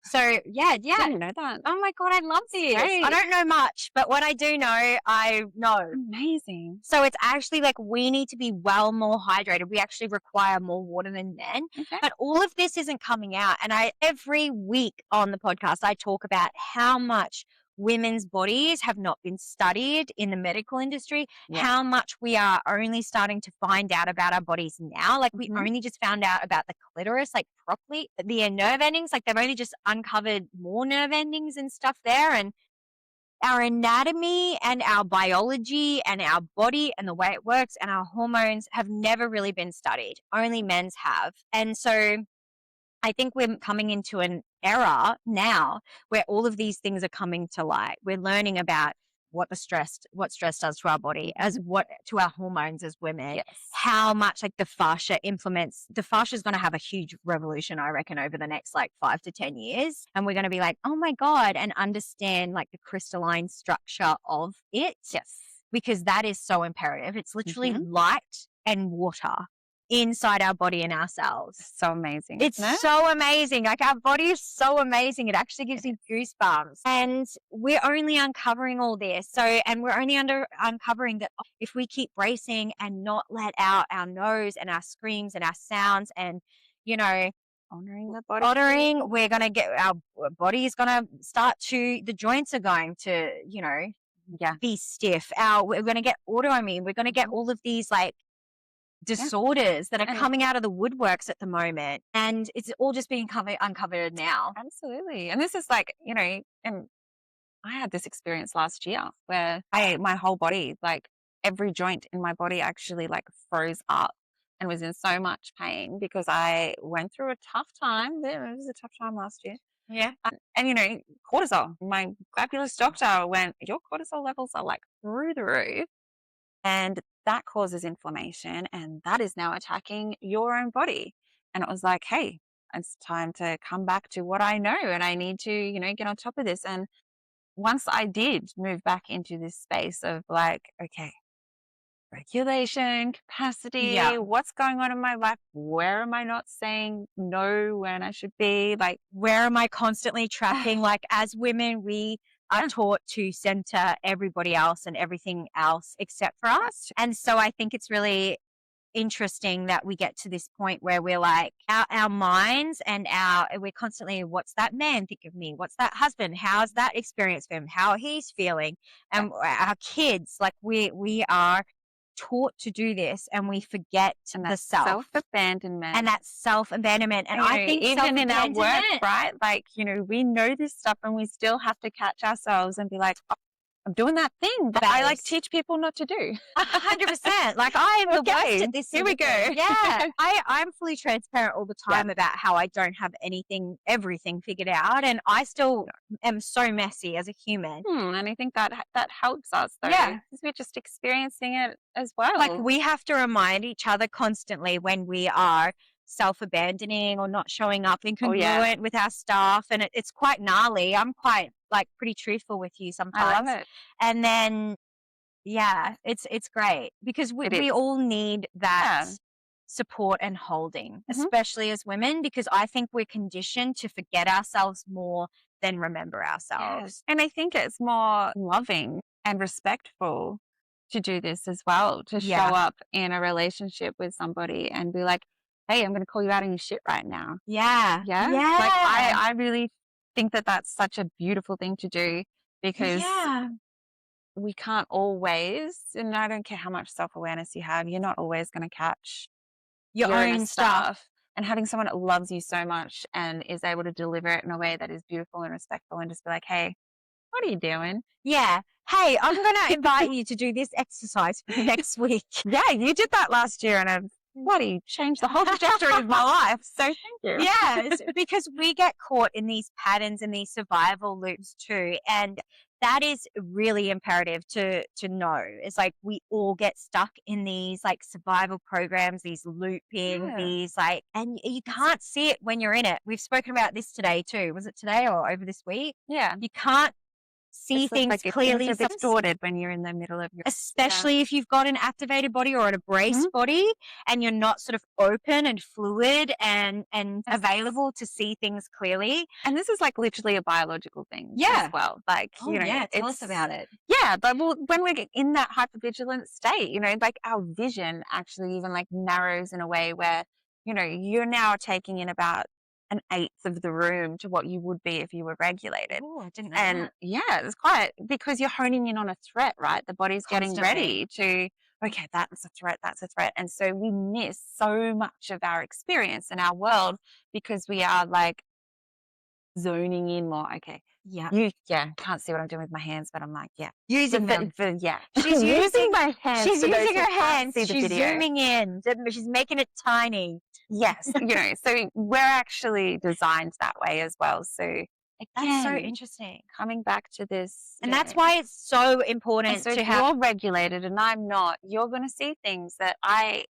So yeah. Didn't know that. Oh my God, I love this. Great. I don't know much, but what I do know, I know. Amazing. So it's actually like we need to be well more hydrated. We actually require more water than men. Okay. But all of this isn't coming out. And every week on the podcast, I talk about how much women's bodies have not been studied in the medical industry, how much we are only starting to find out about our bodies now. Like we only just found out about the clitoris, like properly, the nerve endings, like they've only just uncovered more nerve endings and stuff there. And our anatomy and our biology and our body and the way it works and our hormones have never really been studied. Only men's have. And so I think we're coming into an era now where all of these things are coming to light. We're learning about what stress does to our body, to our hormones as women, how much like the fascia the fascia is going to have a huge revolution, I reckon, over the next like 5 to 10 years. And we're going to be like, oh my God, and understand like the crystalline structure of it. Yes. Because that is so imperative. It's literally light and water inside our body and our cells. So amazing. It's so amazing. Like our body is so amazing. It actually gives you goosebumps. And we're only uncovering all this. And we're only uncovering that if we keep bracing and not let out our nose and our screams and our sounds and, you know, honoring the body. We're going to get our body is going to the joints are going to, you know, be stiff. We're going to get autoimmune. We're going to get all of these like disorders that are coming out of the woodworks at the moment, and it's all just being uncovered now. Absolutely. And this is like, you know, and I had this experience last year where my whole body, like every joint in my body actually like froze up and was in so much pain because I went through a tough time. It was a tough time last year. Yeah. And you know, cortisol, my fabulous doctor went, your cortisol levels are like through the roof. And that causes inflammation and that is now attacking your own body. And it was like, hey, it's time to come back to what I know and I need to, you know, get on top of this. And once I did move back into this space of like, okay, regulation, capacity, what's going on in my life? Where am I not saying no when I should be? Like, where am I constantly tracking? Like as women, we are taught to center everybody else and everything else except for us. And so I think it's really interesting that we get to this point where we're like our minds and we're constantly, what's that man think of me? What's that husband? How's that experience for him? How he's feeling? And our kids, like we are taught to do this and we forget the self-abandonment. And that self-abandonment. And I think even in our work, right? Like, you know, we know this stuff and we still have to catch ourselves and be like, oh, I'm doing that thing that I like teach people not to do. 100%. Like I am the worst at this. Here we go. Yeah. I'm fully transparent all the time about how I don't have everything figured out. And I still am so messy as a human. And I think that helps us though. Yeah. Because we're just experiencing it as well. Like we have to remind each other constantly when we are self-abandoning or not showing up incongruent with our stuff. And it's quite gnarly. I'm quite like pretty truthful with you sometimes. I love it. And then, it's great because we all need that support and holding, especially as women, because I think we're conditioned to forget ourselves more than remember ourselves. Yes. And I think it's more loving and respectful to do this as well, to show up in a relationship with somebody and be like, hey, I'm going to call you out on your shit right now. Yeah. Yeah. Like I really think that that's such a beautiful thing to do because we can't always, and I don't care how much self-awareness you have, you're not always going to catch Your your inner own stuff. stuff. And having someone that loves you so much and is able to deliver it in a way that is beautiful and respectful and just be like, hey, what are you doing? Yeah. Hey, I'm going to invite you to do this exercise for me next week. Yeah, you did that last year and I've bloody changed the whole trajectory of my life. So thank you. Yes, because we get caught in these patterns and these survival loops too. And that is really imperative to know. It's like we all get stuck in these like survival programs, these looping, these like, and you can't see it when you're in it. We've spoken about this today too. Was it today or over this week? Yeah. You can't see things clearly. Things are distorted when you're in the middle of your, especially if you've got an activated body or an embraced body and you're not sort of open and fluid and available to see things clearly. And this is like literally a biological thing as well. Like, you know, tell us about it. Yeah, but when we're in that hypervigilant state, you know, like our vision actually even like narrows in a way where, you know, you're now taking in about an eighth of the room to what you would be if you were regulated. Oh, I didn't know And that. yeah, it's quite, because you're honing in on a threat, right? The body's getting ready to, okay, that's a threat, that's a threat. And so we miss so much of our experience in our world because we are like zoning in more. Okay. Yeah. Can't see what I'm doing with my hands, but I'm like, using them. She's using my hands. She's using her hands. She's zooming in. She's making it tiny. Yes, you know, so we're actually designed that way as well. So again, that's so interesting. Coming back to this, and that's why it's so important to have. You're regulated, and I'm not. You're going to see things that I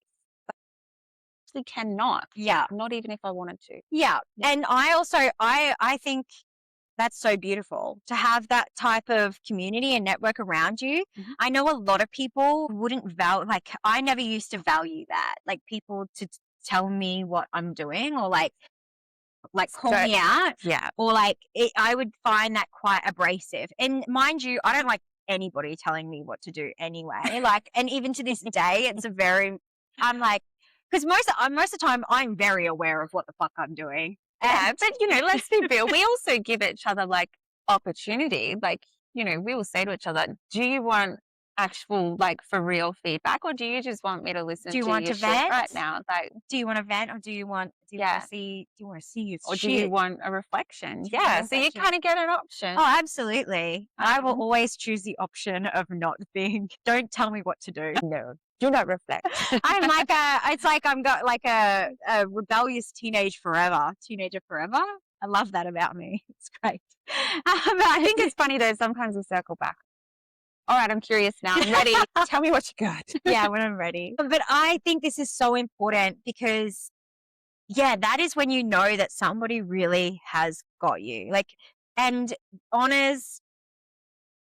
actually cannot. Yeah, not even if I wanted to. Yeah, and I also I think that's so beautiful to have that type of community and network around you. I know a lot of people wouldn't value, like I never used to value that, like people to tell me what I'm doing or like call me out. Yeah. Or like I would find that quite abrasive. And mind you, I don't like anybody telling me what to do anyway. Like, and even to this day, it's I'm like, because most of the time I'm very aware of what the fuck I'm doing. Yeah, but you know, let's be real. We also give each other like opportunity. Like, you know, we will say to each other, do you want actual, like, for real feedback, or do you just want me to listen to your shit right now? Like, do you want to vent, or do you want to see your or shit? do you want a reflection? Yeah, so you kind of get an option. Oh, absolutely. I will always choose the option of not being, don't tell me what to do. No, do not reflect. I'm like it's like I'm got like a rebellious teenager forever. I love that about me. It's great. I think it's funny though, sometimes we circle back. All right, I'm curious now. I'm ready. Tell me what you got. Yeah, when I'm ready. But I think this is so important because, that is when you know that somebody really has got you. Like, and honors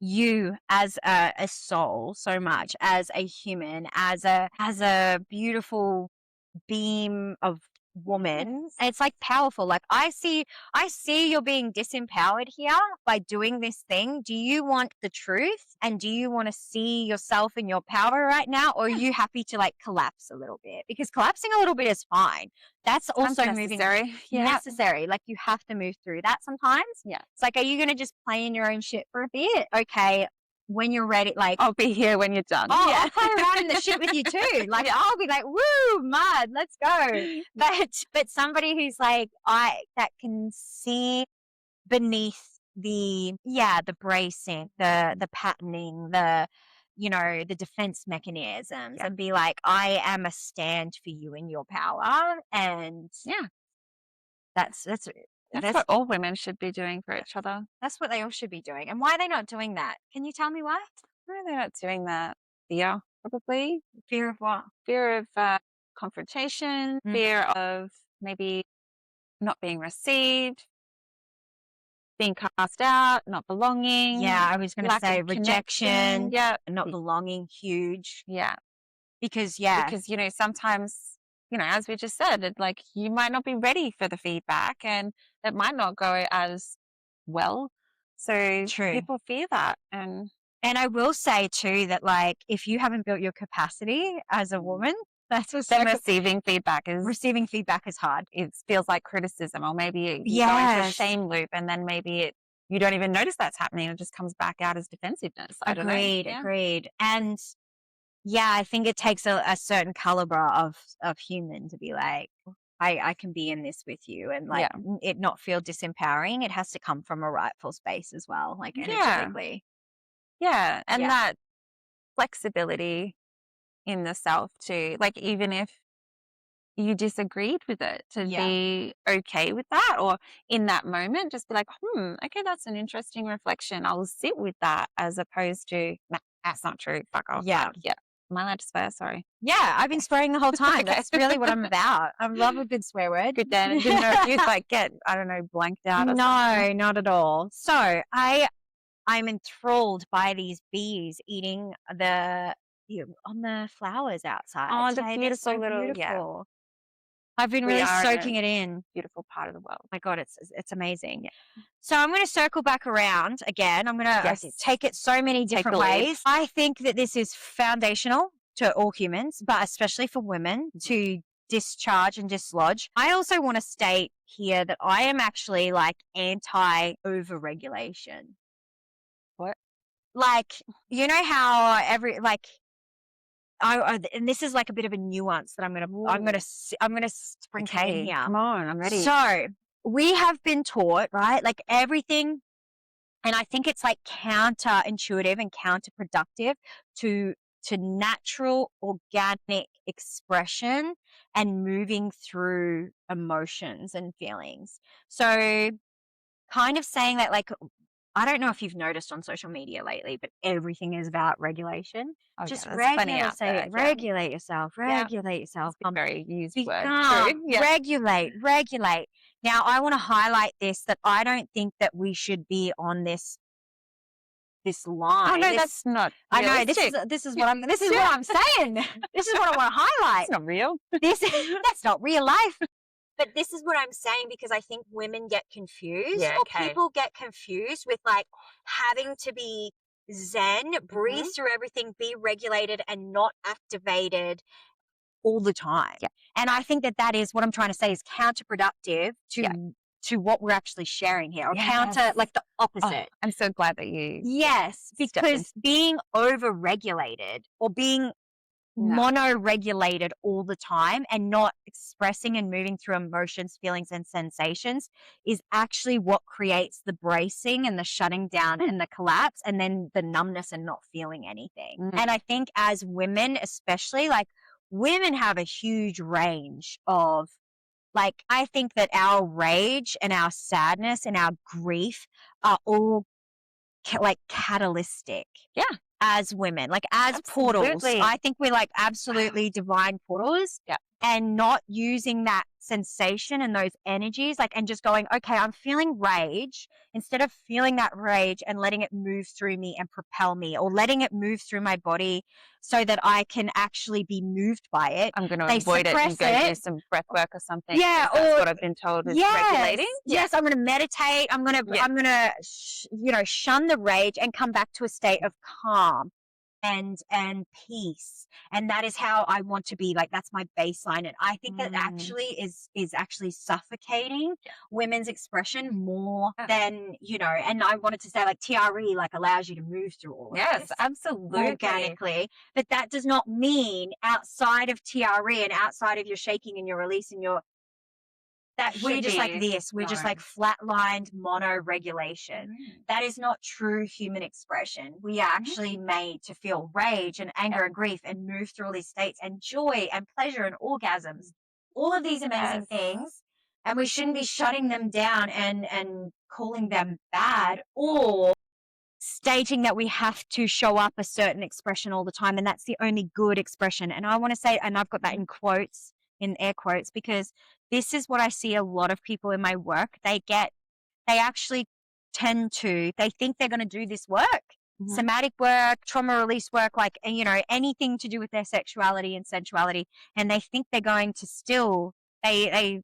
you as a soul so much, as a human, as a beautiful beam of woman. And it's like powerful. Like I see you're being disempowered here by doing this thing. Do you want the truth, and do you want to see yourself in your power right now, or are you happy to like collapse a little bit? Because collapsing a little bit is fine. That's also necessary. Necessary. Like you have to move through that sometimes. Yeah. It's like, are you going to just play in your own shit for a bit? Okay. When you're ready, like I'll be here when you're done. Oh, I'll play around in the shit with you too. Like I'll be like, woo, mud, let's go. But somebody who's like that can see beneath the bracing, the patterning, the the defense mechanisms, and be like, I am a stand for you in your power. And that's what all women should be doing for each other. That's what they all should be doing. And why are they not doing that? Can you tell me why? Why are they not doing that? Fear, probably. Fear of what? Fear of confrontation, fear of maybe not being received, being cast out, not belonging. Yeah, I was going to say rejection, not belonging, huge. Yeah. Because, sometimes, as we just said, like you might not be ready for the feedback and it might not go as well. So people fear that. And I will say too that like if you haven't built your capacity as a woman, that's what's receiving feedback is hard. It feels like criticism, or maybe you go into a shame loop, and then maybe you don't even notice that's happening. It just comes back out as defensiveness. I don't know. Agreed, Yeah. agreed. And yeah, I think it takes a certain caliber of human to be like, I can be in this with you and like Yeah. it not feel disempowering. It has to come from a rightful space as well, like Yeah. energetically. Yeah. And Yeah. that flexibility in the self too. Like even if you disagreed with it, to Yeah. be okay with that, or in that moment just be like, okay, that's an interesting reflection. I'll sit with that, as opposed to, nah, that's not true. Fuck off. Yeah. Yeah. Am I allowed to swear? Sorry. Yeah, I've been swearing the whole time. Okay. That's really what I'm about. I love a good swear word. Good then. I didn't know if you'd like get, I don't know, blanked out or something. No, not at all. So I'm enthralled by these bees eating on the flowers outside Oh, the today. They're beautiful so little, beautiful. I've been we really are in a soaking it in. beautiful part of the world. My God, it's amazing. Yeah. So I'm going to circle back around again. I'm going to Yes. take it so many Take different the lead. ways. I think that this is foundational to all humans, but especially for women to discharge and dislodge. I also want to state here that I am actually like anti overregulation. What? Like, you know how and this is like a bit of a nuance that I'm gonna sprinkle in Okay, here. come on, I'm ready. So we have been taught, right? Like everything, and I think it's like counterintuitive and counterproductive to natural organic expression and moving through emotions and feelings. So kind of saying that, like, I don't know if you've noticed on social media lately, but everything is about regulation. Oh, Just yeah, there's plenty out there. Yeah. regulate yourself, regulate yourself. It's a very used word. Become, True. Yeah. regulate. Now, I want to highlight this, that I don't think that we should be on this line. Oh no, that's not I know realistic. this is what I'm saying. This is what I want to highlight. It's not real. That's not real life. But this is what I'm saying, because I think women get confused, Yeah, or okay. people get confused with like having to be zen, breathe through everything, be regulated and not activated all the time. Yeah. And I think that is what I'm trying to say is counterproductive to what we're actually sharing here, or counter, like the opposite. I'm so glad that you. Yes, because being over-regulated or being mono-regulated all the time and not expressing and moving through emotions, feelings, and sensations is actually what creates the bracing and the shutting down and the collapse, and then the numbness and not feeling anything. And I think as women, especially, like, women have a huge range of, like, I think that our rage and our sadness and our grief are all like catalytic. Yeah. As women, like as portals. I think we're like absolutely divine portals. Yeah. And not using that sensation and those energies, like, and just going, okay, I'm feeling rage, instead of feeling that rage and letting it move through me and propel me, or letting it move through my body so that I can actually be moved by it. I'm going to avoid it and go do some breath work or something. Yeah. That's what I've been told is regulating. Yes. I'm going to meditate. I'm going to, shun the rage and come back to a state of calm and peace. And that is how I want to be. Like, that's my baseline. And I think that actually is actually suffocating women's expression more than, and I wanted to say, like, TRE like allows you to move through all of this. Absolutely. Organically. But that does not mean outside of TRE and outside of your shaking and your release and your that we're just like this. We're just like flatlined mono regulation. That is not true human expression. We are actually made to feel rage and anger and grief and move through all these states and joy and pleasure and orgasms. All of these amazing things. And we shouldn't be shutting them down and calling them bad, or stating that we have to show up a certain expression all the time and that's the only good expression. And I want to say, and I've got that in quotes, in air quotes, because this is what I see a lot of people in my work. They actually tend to, they think they're going to do this work, somatic work, trauma release work, like, anything to do with their sexuality and sensuality. And they think they're going to still, they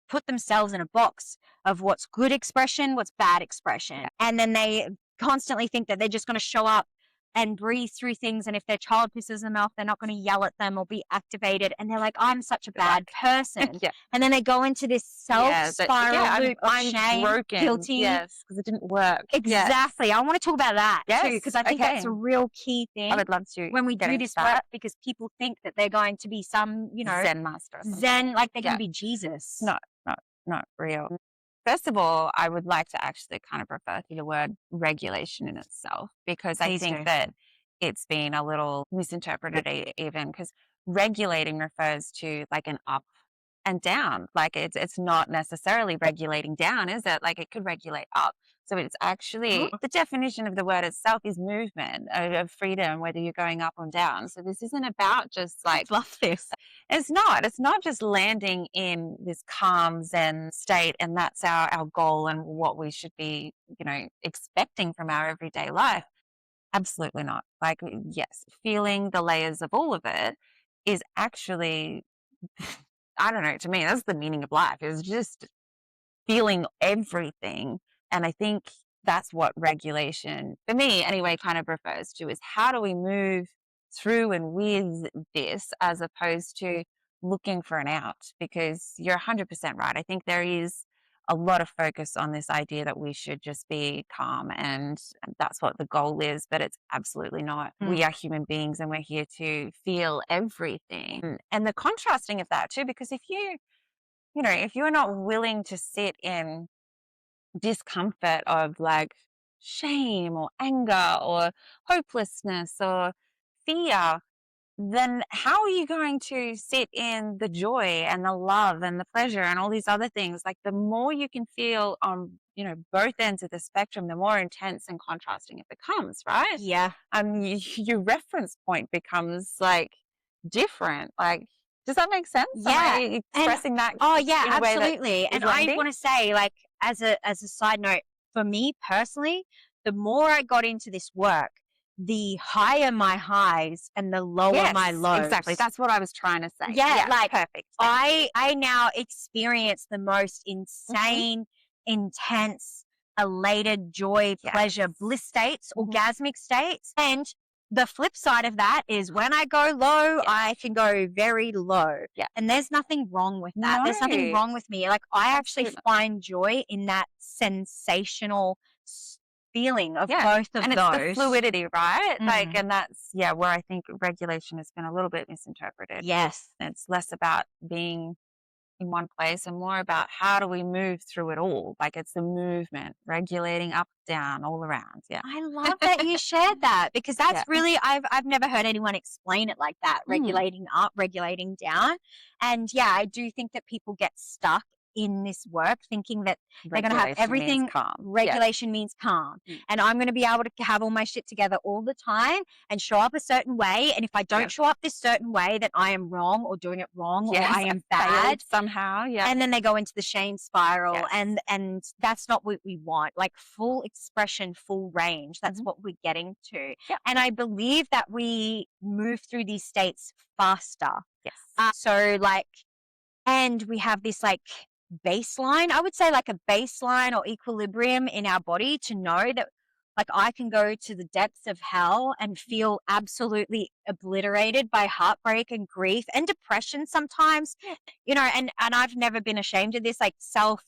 put themselves in a box of what's good expression, what's bad expression. And then they constantly think that they're just going to show up and breathe through things. And if their child pisses them off, they're not going to yell at them or be activated. And they're like, I'm such a bad person. Yeah. And then they go into this self-spiral loop of I'm shame, broken. guilty. Yes, because it didn't work. Exactly. Yes. I want to talk about that too, Yes, because I think that's a real key thing I would love to when we get do into this that. work, because people think that they're going to be some, Zen master or something. Zen, like they're going to be Jesus. No, not real. First of all, I would like to actually kind of refer to the word regulation in itself, because I Please think do. that it's been a little misinterpreted even, because regulating refers to like an up and down. Like it's not necessarily regulating down, is it? Like it could regulate up. So it's actually, the definition of the word itself is movement of freedom, whether you're going up or down. So this isn't about just like, Love this. it's not just landing in this calm Zen state and that's our goal and what we should be, expecting from our everyday life. Absolutely not. Like, yes, feeling the layers of all of it is actually, I don't know, to me, that's the meaning of life, is just feeling everything. And I think that's what regulation, for me anyway, kind of refers to, is how do we move through and with this, as opposed to looking for an out? Because you're 100% right. I think there is a lot of focus on this idea that we should just be calm and that's what the goal is, but it's absolutely not. We are human beings and we're here to feel everything. And the contrasting of that too, because if you're not willing to sit in discomfort of like shame or anger or hopelessness or fear, then how are you going to sit in the joy and the love and the pleasure and all these other things? Like the more you can feel on, both ends of the spectrum, the more intense and contrasting it becomes, right? Yeah. Your reference point becomes like different. Like, does that make sense? Yeah. Am I expressing that? Oh yeah, in a way that absolutely. And I want to say, like, as a side note, for me personally, the more I got into this work, the higher my highs and the lower my lows. Exactly. That's what I was trying to say. Yeah, like perfect. I now experience the most insane, intense, elated joy, pleasure, bliss states, orgasmic states. And the flip side of that is when I go low, I can go very low. Yeah. And there's nothing wrong with that. No. There's nothing wrong with me. Like I actually find joy in that sensational feeling of both of and those. It's the fluidity, right? Like, and that's where I think regulation has been a little bit misinterpreted. Yes. It's less about being in one place and more about how do we move through it all. Like it's the movement, regulating up, down, all around. Yeah. I love that you shared that, because that's really, I've never heard anyone explain it like that, regulating up, regulating down. And I do think that people get stuck in this work thinking that they're going to have everything. Means calm. Regulation means calm. And I'm going to be able to have all my shit together all the time and show up a certain way. And if I don't show up this certain way, then I am wrong or doing it wrong or I am bad somehow. Yeah. And then they go into the shame spiral and that's not what we want. Like full expression, full range. That's what we're getting to. Yeah. And I believe that we move through these states faster. Yes. And we have this like baseline, I would say like a baseline or equilibrium in our body to know that like I can go to the depths of hell and feel absolutely obliterated by heartbreak and grief and depression sometimes, and I've never been ashamed of this, like self,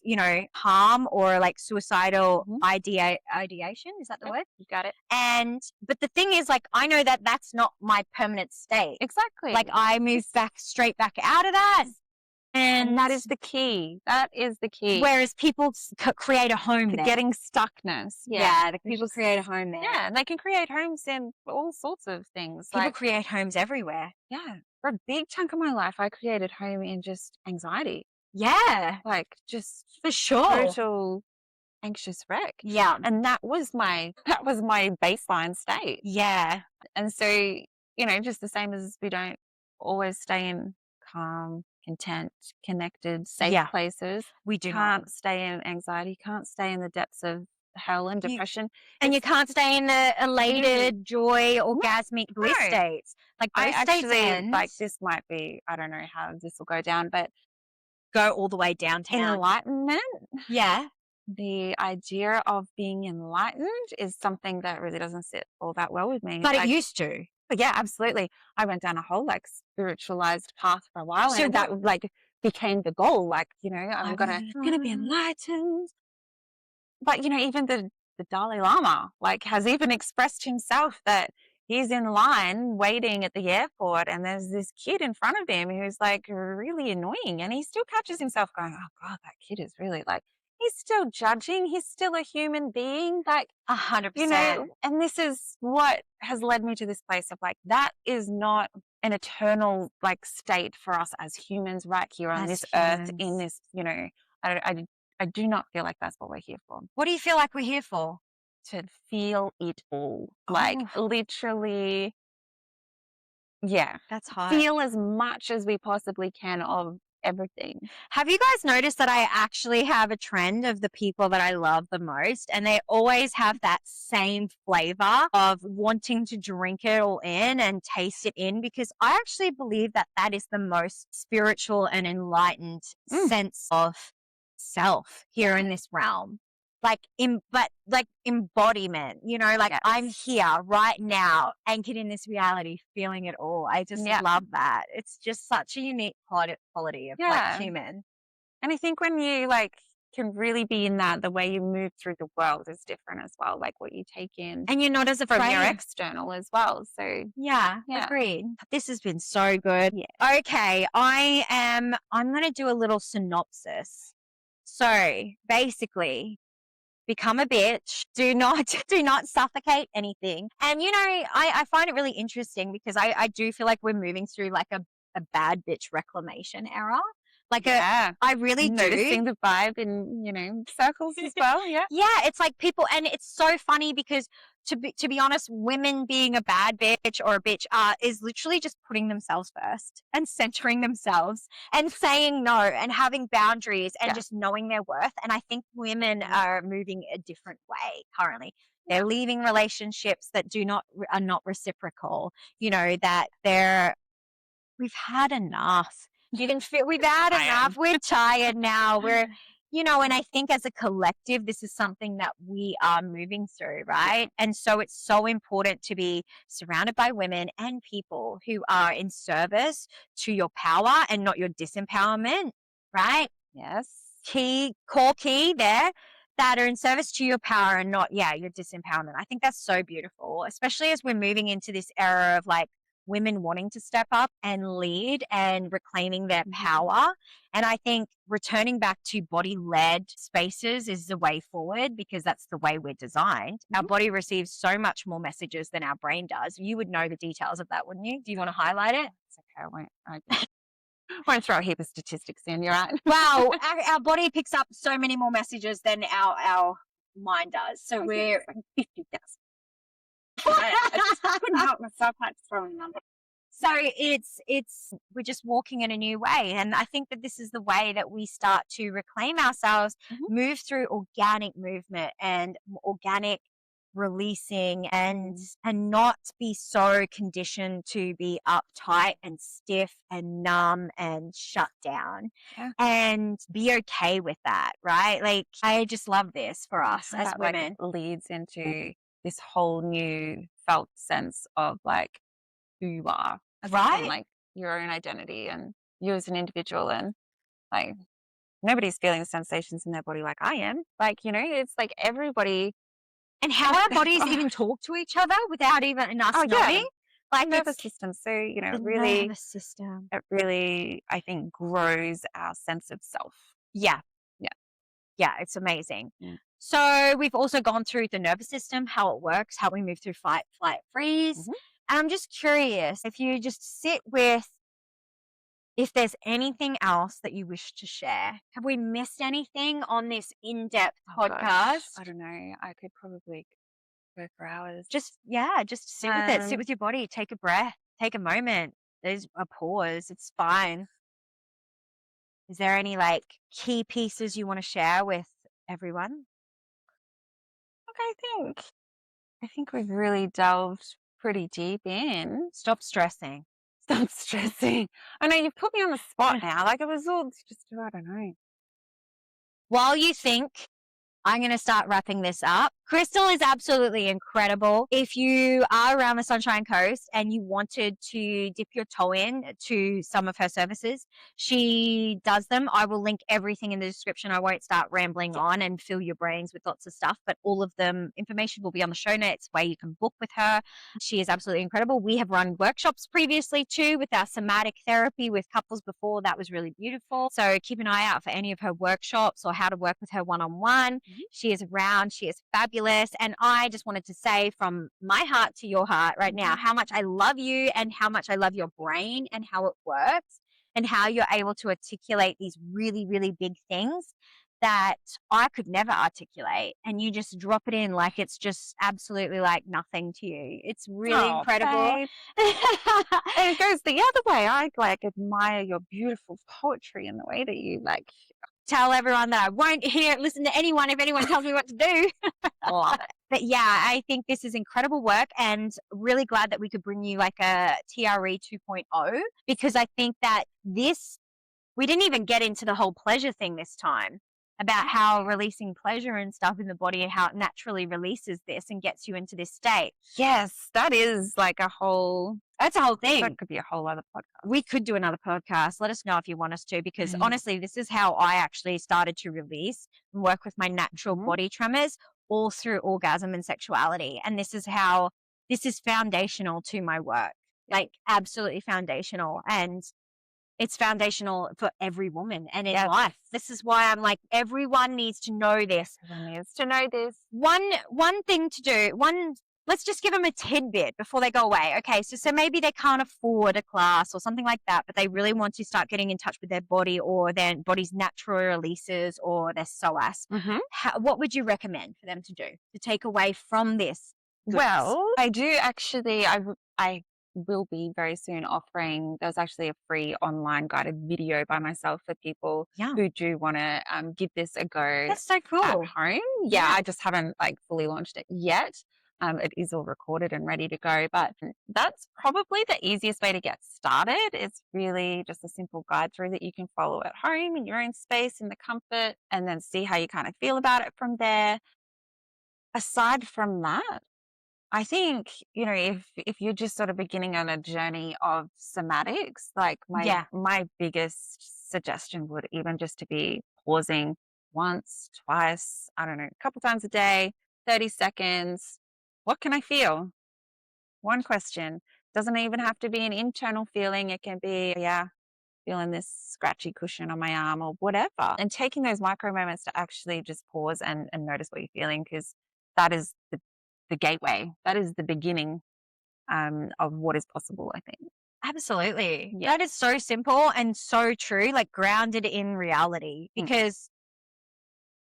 harm or like suicidal ideation. Is that the word? You got it. But the thing is, like, I know that that's not my permanent state. Exactly. Like I move straight back out of that. And that is the key. That is the key. Whereas people create a home there. Getting stuckness. People create a home there. Yeah, and they can create homes in all sorts of things. People create homes everywhere. Yeah. For a big chunk of my life, I created home in just anxiety. Yeah. Like just for sure. Total anxious wreck. Yeah. And that was my baseline state. Yeah. And so, just the same as we don't always stay in calm, content, connected, safe places. We can't stay in anxiety, can't stay in the depths of hell and depression. And you can't stay in the elated, joy, orgasmic bliss states. Like those states end. Like this might be, I don't know how this will go down, but go all the way downtown. Enlightenment. Yeah. the idea of being enlightened is something that really doesn't sit all that well with me. But it Like, used to. but yeah, absolutely. I went down a whole like spiritualized path for a while, So and that like became the goal. Like, I'm gonna be Mm. enlightened. But even the Dalai Lama like has even expressed himself that he's in line waiting at the airport, and there's this kid in front of him who's like really annoying, and he still catches himself going, "Oh God, that kid is really like." He's still judging. He's still a human being. Like, 100%. and this is what has led me to this place of like, that is not an eternal like state for us as humans right here on As this earth in humans. this, I do not feel like that's what we're here for. What do you feel like we're here for? To feel it all. Like Oh, literally, yeah. that's hot. Feel as much as we possibly can of everything. Have you guys noticed that I actually have a trend of the people that I love the most, and they always have that same flavor of wanting to drink it all in and taste it in? Because I actually believe that that is the most spiritual and enlightened sense of self here in this realm. But embodiment, like Yes. I'm here right now, anchored in this reality, feeling it all. I just Yeah. love that. It's just such a unique quality of Yeah. human. And I think when you like can really be in that, the way you move through the world is different as well. Like what you take in And you're not as from your afraid. external as well. So Yeah, yeah. agreed. This has been so good. Yeah. Okay, I'm going to do a little synopsis. So basically, become a bitch. Do not do not suffocate anything. And I find it really interesting because I do feel like we're moving through like a bad bitch reclamation era. Like I really do. Noticing the vibe in, circles as well. Yeah. Yeah, it's like people, and it's so funny because to be honest, women being a bad bitch or a bitch is literally just putting themselves first and centering themselves and saying no and having boundaries and Yeah. just knowing their worth. And I think women are moving a different way currently. They're leaving relationships that are not reciprocal. That we've had enough. We've had enough. We're tired now. And I think as a collective, this is something that we are moving through, right? And so it's so important to be surrounded by women and people who are in service to your power and not your disempowerment, right? Yes. Core key there, that are in service to your power and not, your disempowerment. I think that's so beautiful, especially as we're moving into this era of like women wanting to step up and lead and reclaiming their power. And I think returning back to body led spaces is the way forward because that's the way we're designed. Our body receives so much more messages than our brain does. You would know the details of that, wouldn't you? Do you want to highlight it? It's okay. I won't throw a heap of statistics in. You're right. Wow, our body picks up so many more messages than our mind does. So we're 50,000. I just couldn't help myself like throwing numbers. So it's we're just walking in a new way, and I think that this is the way that we start to reclaim ourselves, move through organic movement and organic releasing, and not be so conditioned to be uptight and stiff and numb and shut down, and be okay with that, right? Like I just love this for us as women. Like, leads into this whole new felt sense of like who you are, Right? and like your own identity and you as an individual, and like nobody's feeling the sensations in their body like I am. Like, it's like everybody. And how our bodies even talk to each other without even us knowing. Like nervous system. So, the really, nervous system. it really, I think, grows our sense of self. Yeah. Yeah. Yeah, it's amazing. So we've also gone through the nervous system, how it works, how we move through fight, flight, freeze. And I'm just curious if you just sit with, if there's anything else that you wish to share. Have we missed anything on this in-depth podcast? Gosh, I don't know. I could probably go for hours. Just sit with it. Sit with your body. Take a breath. Take a moment. There's a pause. It's fine. Is there any like key pieces you want to share with everyone? Look, I think we've really delved pretty deep in. Stop stressing. Stop stressing. I know you've put me on the spot now. Like it was all just, I don't know. While you think, I'm going to start wrapping this up. Crystal is absolutely incredible. If you are around the Sunshine Coast and you wanted to dip your toe in to some of her services, she does them. I will link everything in the description. I won't start rambling on and fill your brains with lots of stuff, but all of them information will be on the show notes where you can book with her. She is absolutely incredible. We have run workshops previously too with our somatic therapy with couples before. That was really beautiful. So keep an eye out for any of her workshops or how to work with her one-on-one. She is around. She is fabulous. And I just wanted to say from my heart to your heart right now, how much I love you and how much I love your brain and how it works and how you're able to articulate these really, really big things that I could never articulate. And you just drop it in like it's just absolutely like nothing to you. It's really incredible. Babe. And it goes the other way. I like admire your beautiful poetry and the way that you like tell everyone that I won't listen to anyone if anyone tells me what to do. love it. But yeah, I think this is incredible work and really glad that we could bring you like a TRE 2.0 because I think that we didn't even get into the whole pleasure thing this time about how releasing pleasure and stuff in the body and how it naturally releases this and gets you into this state. Yes, that is like That's a whole thing. That could be a whole other podcast. We could do another podcast. Let us know if you want us to, because honestly, this is how I actually started to release and work with my natural body tremors all through orgasm and sexuality. And this is foundational to my work, like absolutely foundational. And it's foundational for every woman and in life. This is why I'm like, everyone needs to know this. Everyone needs to know this. One thing to do, let's just give them a tidbit before they go away. Okay, so maybe they can't afford a class or something like that, but they really want to start getting in touch with their body or their body's natural releases or their psoas. What would you recommend for them to do to take away from this? Well, I do actually, I will be very soon offering, there's actually a free online guided video by myself for people who do want to give this a go. That's so cool. At home. Yeah, I just haven't like fully launched it yet. It is all recorded and ready to go, but that's probably the easiest way to get started. It's really just a simple guide through that you can follow at home in your own space, in the comfort, and then see how you kind of feel about it from there. Aside from that, I think, you know, if you're just sort of beginning on a journey of somatics, like my biggest suggestion would even just to be pausing once, twice, I don't know, a couple times a day, 30 seconds. What can I feel? One question. Doesn't even have to be an internal feeling. It can be, feeling this scratchy cushion on my arm or whatever. And taking those micro moments to actually just pause and notice what you're feeling, because that is the gateway. That is the beginning of what is possible, I think. Absolutely. Yeah. That is so simple and so true, like grounded in reality, because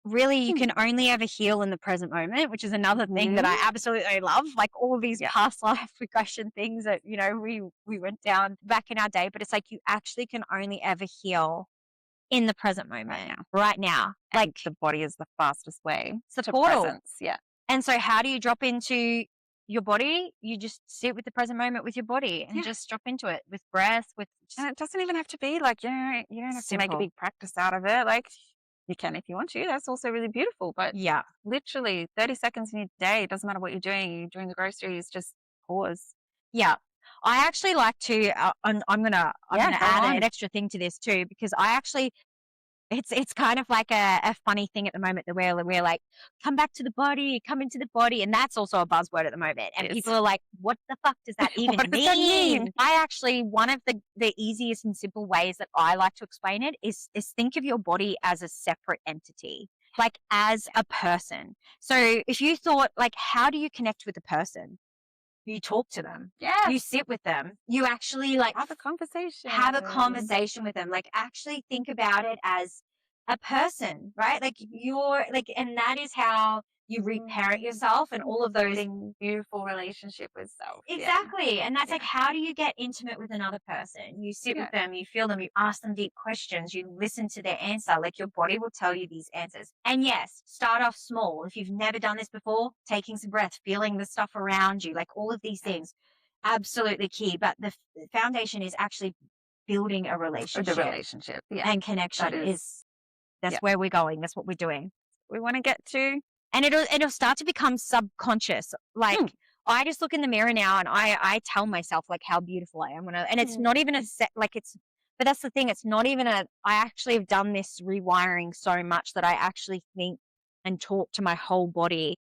really you can only ever heal in the present moment, which is another thing that I absolutely love, like all of these past life regression things that, you know, we went down back in our day, but it's like you actually can only ever heal in the present moment right now. Like the body is the fastest way to portal. Presence. Yeah. And so how do you drop into your body? You just sit with the present moment with your body and just drop into it with breath. And it doesn't even have to be like, you don't have to make a big practice out of it. Like you can if you want to. That's also really beautiful. But literally 30 seconds in your day, it doesn't matter what you're doing. You're doing the groceries, just pause. Yeah. I actually like to, I'm going to add an extra thing to this too, because I actually, it's kind of like a funny thing at the moment that we're like, come back to the body, come into the body. And that's also a buzzword at the moment. And people are like, what the fuck does that even mean? I actually, one of the easiest and simple ways that I like to explain it is think of your body as a separate entity, like as a person. So if you thought like, how do you connect with a person? You talk to them. Yeah. You sit with them. You actually like have a conversation. Have a conversation with them. Like actually think about it as a person, right? Like you're like, and that is how you reparent yourself and all of those beautiful relationship with self. Exactly. And that's like, how do you get intimate with another person? You sit with them, you feel them, you ask them deep questions, you listen to their answer. Like your body will tell you these answers. And yes, start off small. If you've never done this before, taking some breath, feeling the stuff around you, like all of these things, absolutely key. But the foundation is actually building a relationship. The relationship. And connection that's where we're going. That's what we're doing. we want to get to. And it'll start to become subconscious. Like I just look in the mirror now and I tell myself like how beautiful I am and it's not even a set, like but that's the thing. It's not even I actually have done this rewiring so much that I actually think and talk to my whole body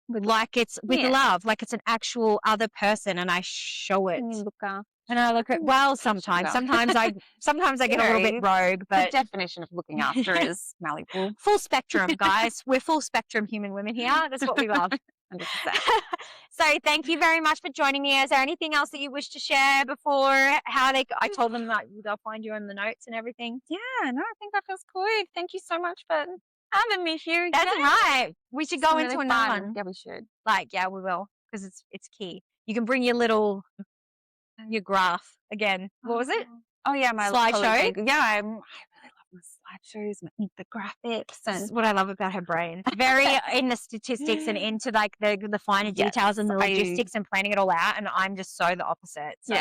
like it's with love, like it's an actual other person, and I show it. And I look at sometimes I get a little bit rogue, but the definition of looking after is malleable. Full spectrum, guys. We're full spectrum human women here. That's what we love. 100%. So thank you very much for joining me. Is there anything else that you wish to share before I told them that they'll find you in the notes and everything? Yeah, no, I think that feels good. Thank you so much for having me here. That's right. We should go into another one. Yeah, we should. Yeah, we will, because it's key. You can bring your graph again. What was it? Oh yeah, my slideshow. Yeah, I really love my slideshows, my infographics, and what I love about her brain. Very in the statistics and into like the finer details and the logistics and planning it all out. And I'm just so the opposite. So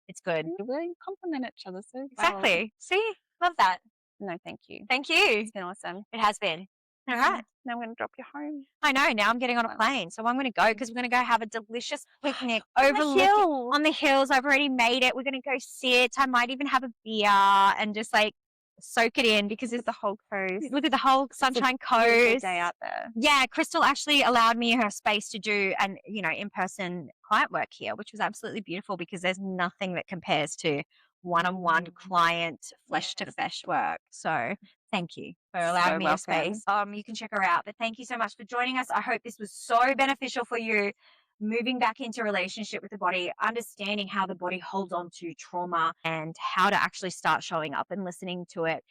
it's good. We really complement each other. So exactly. Well. See, love that. No, thank you. Thank you. It's been awesome. It has been. All right. Now I'm going to drop you home. I know. Now I'm getting on a plane. So I'm going to go because we're going to go have a delicious picnic on the hills. I've already made it. We're going to go sit. I might even have a beer and just like soak it in because it's the whole coast. Look at the whole Sunshine Coast. Day out there. Yeah. Crystal actually allowed me her space to do in-person client work here, which was absolutely beautiful because there's nothing that compares to one-on-one client flesh to flesh work. So thank you for allowing me a space. You can check her out, but thank you so much for joining us. I hope this was so beneficial for you moving back into relationship with the body, understanding how the body holds on to trauma and how to actually start showing up and listening to it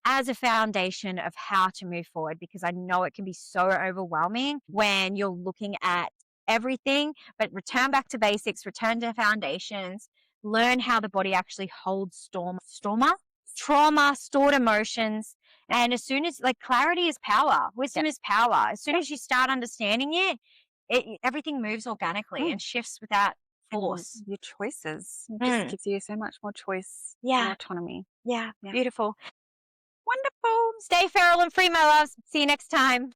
as a foundation of how to move forward, because I know it can be so overwhelming when you're looking at everything, but return back to basics, return to foundations, learn how the body actually holds trauma, stored emotions. And as soon as clarity is power, wisdom is power. As soon as you start understanding it, everything moves organically and shifts without force. And your choices just gives you so much more choice and autonomy. Yeah, beautiful. Wonderful. Stay feral and free, my loves. See you next time.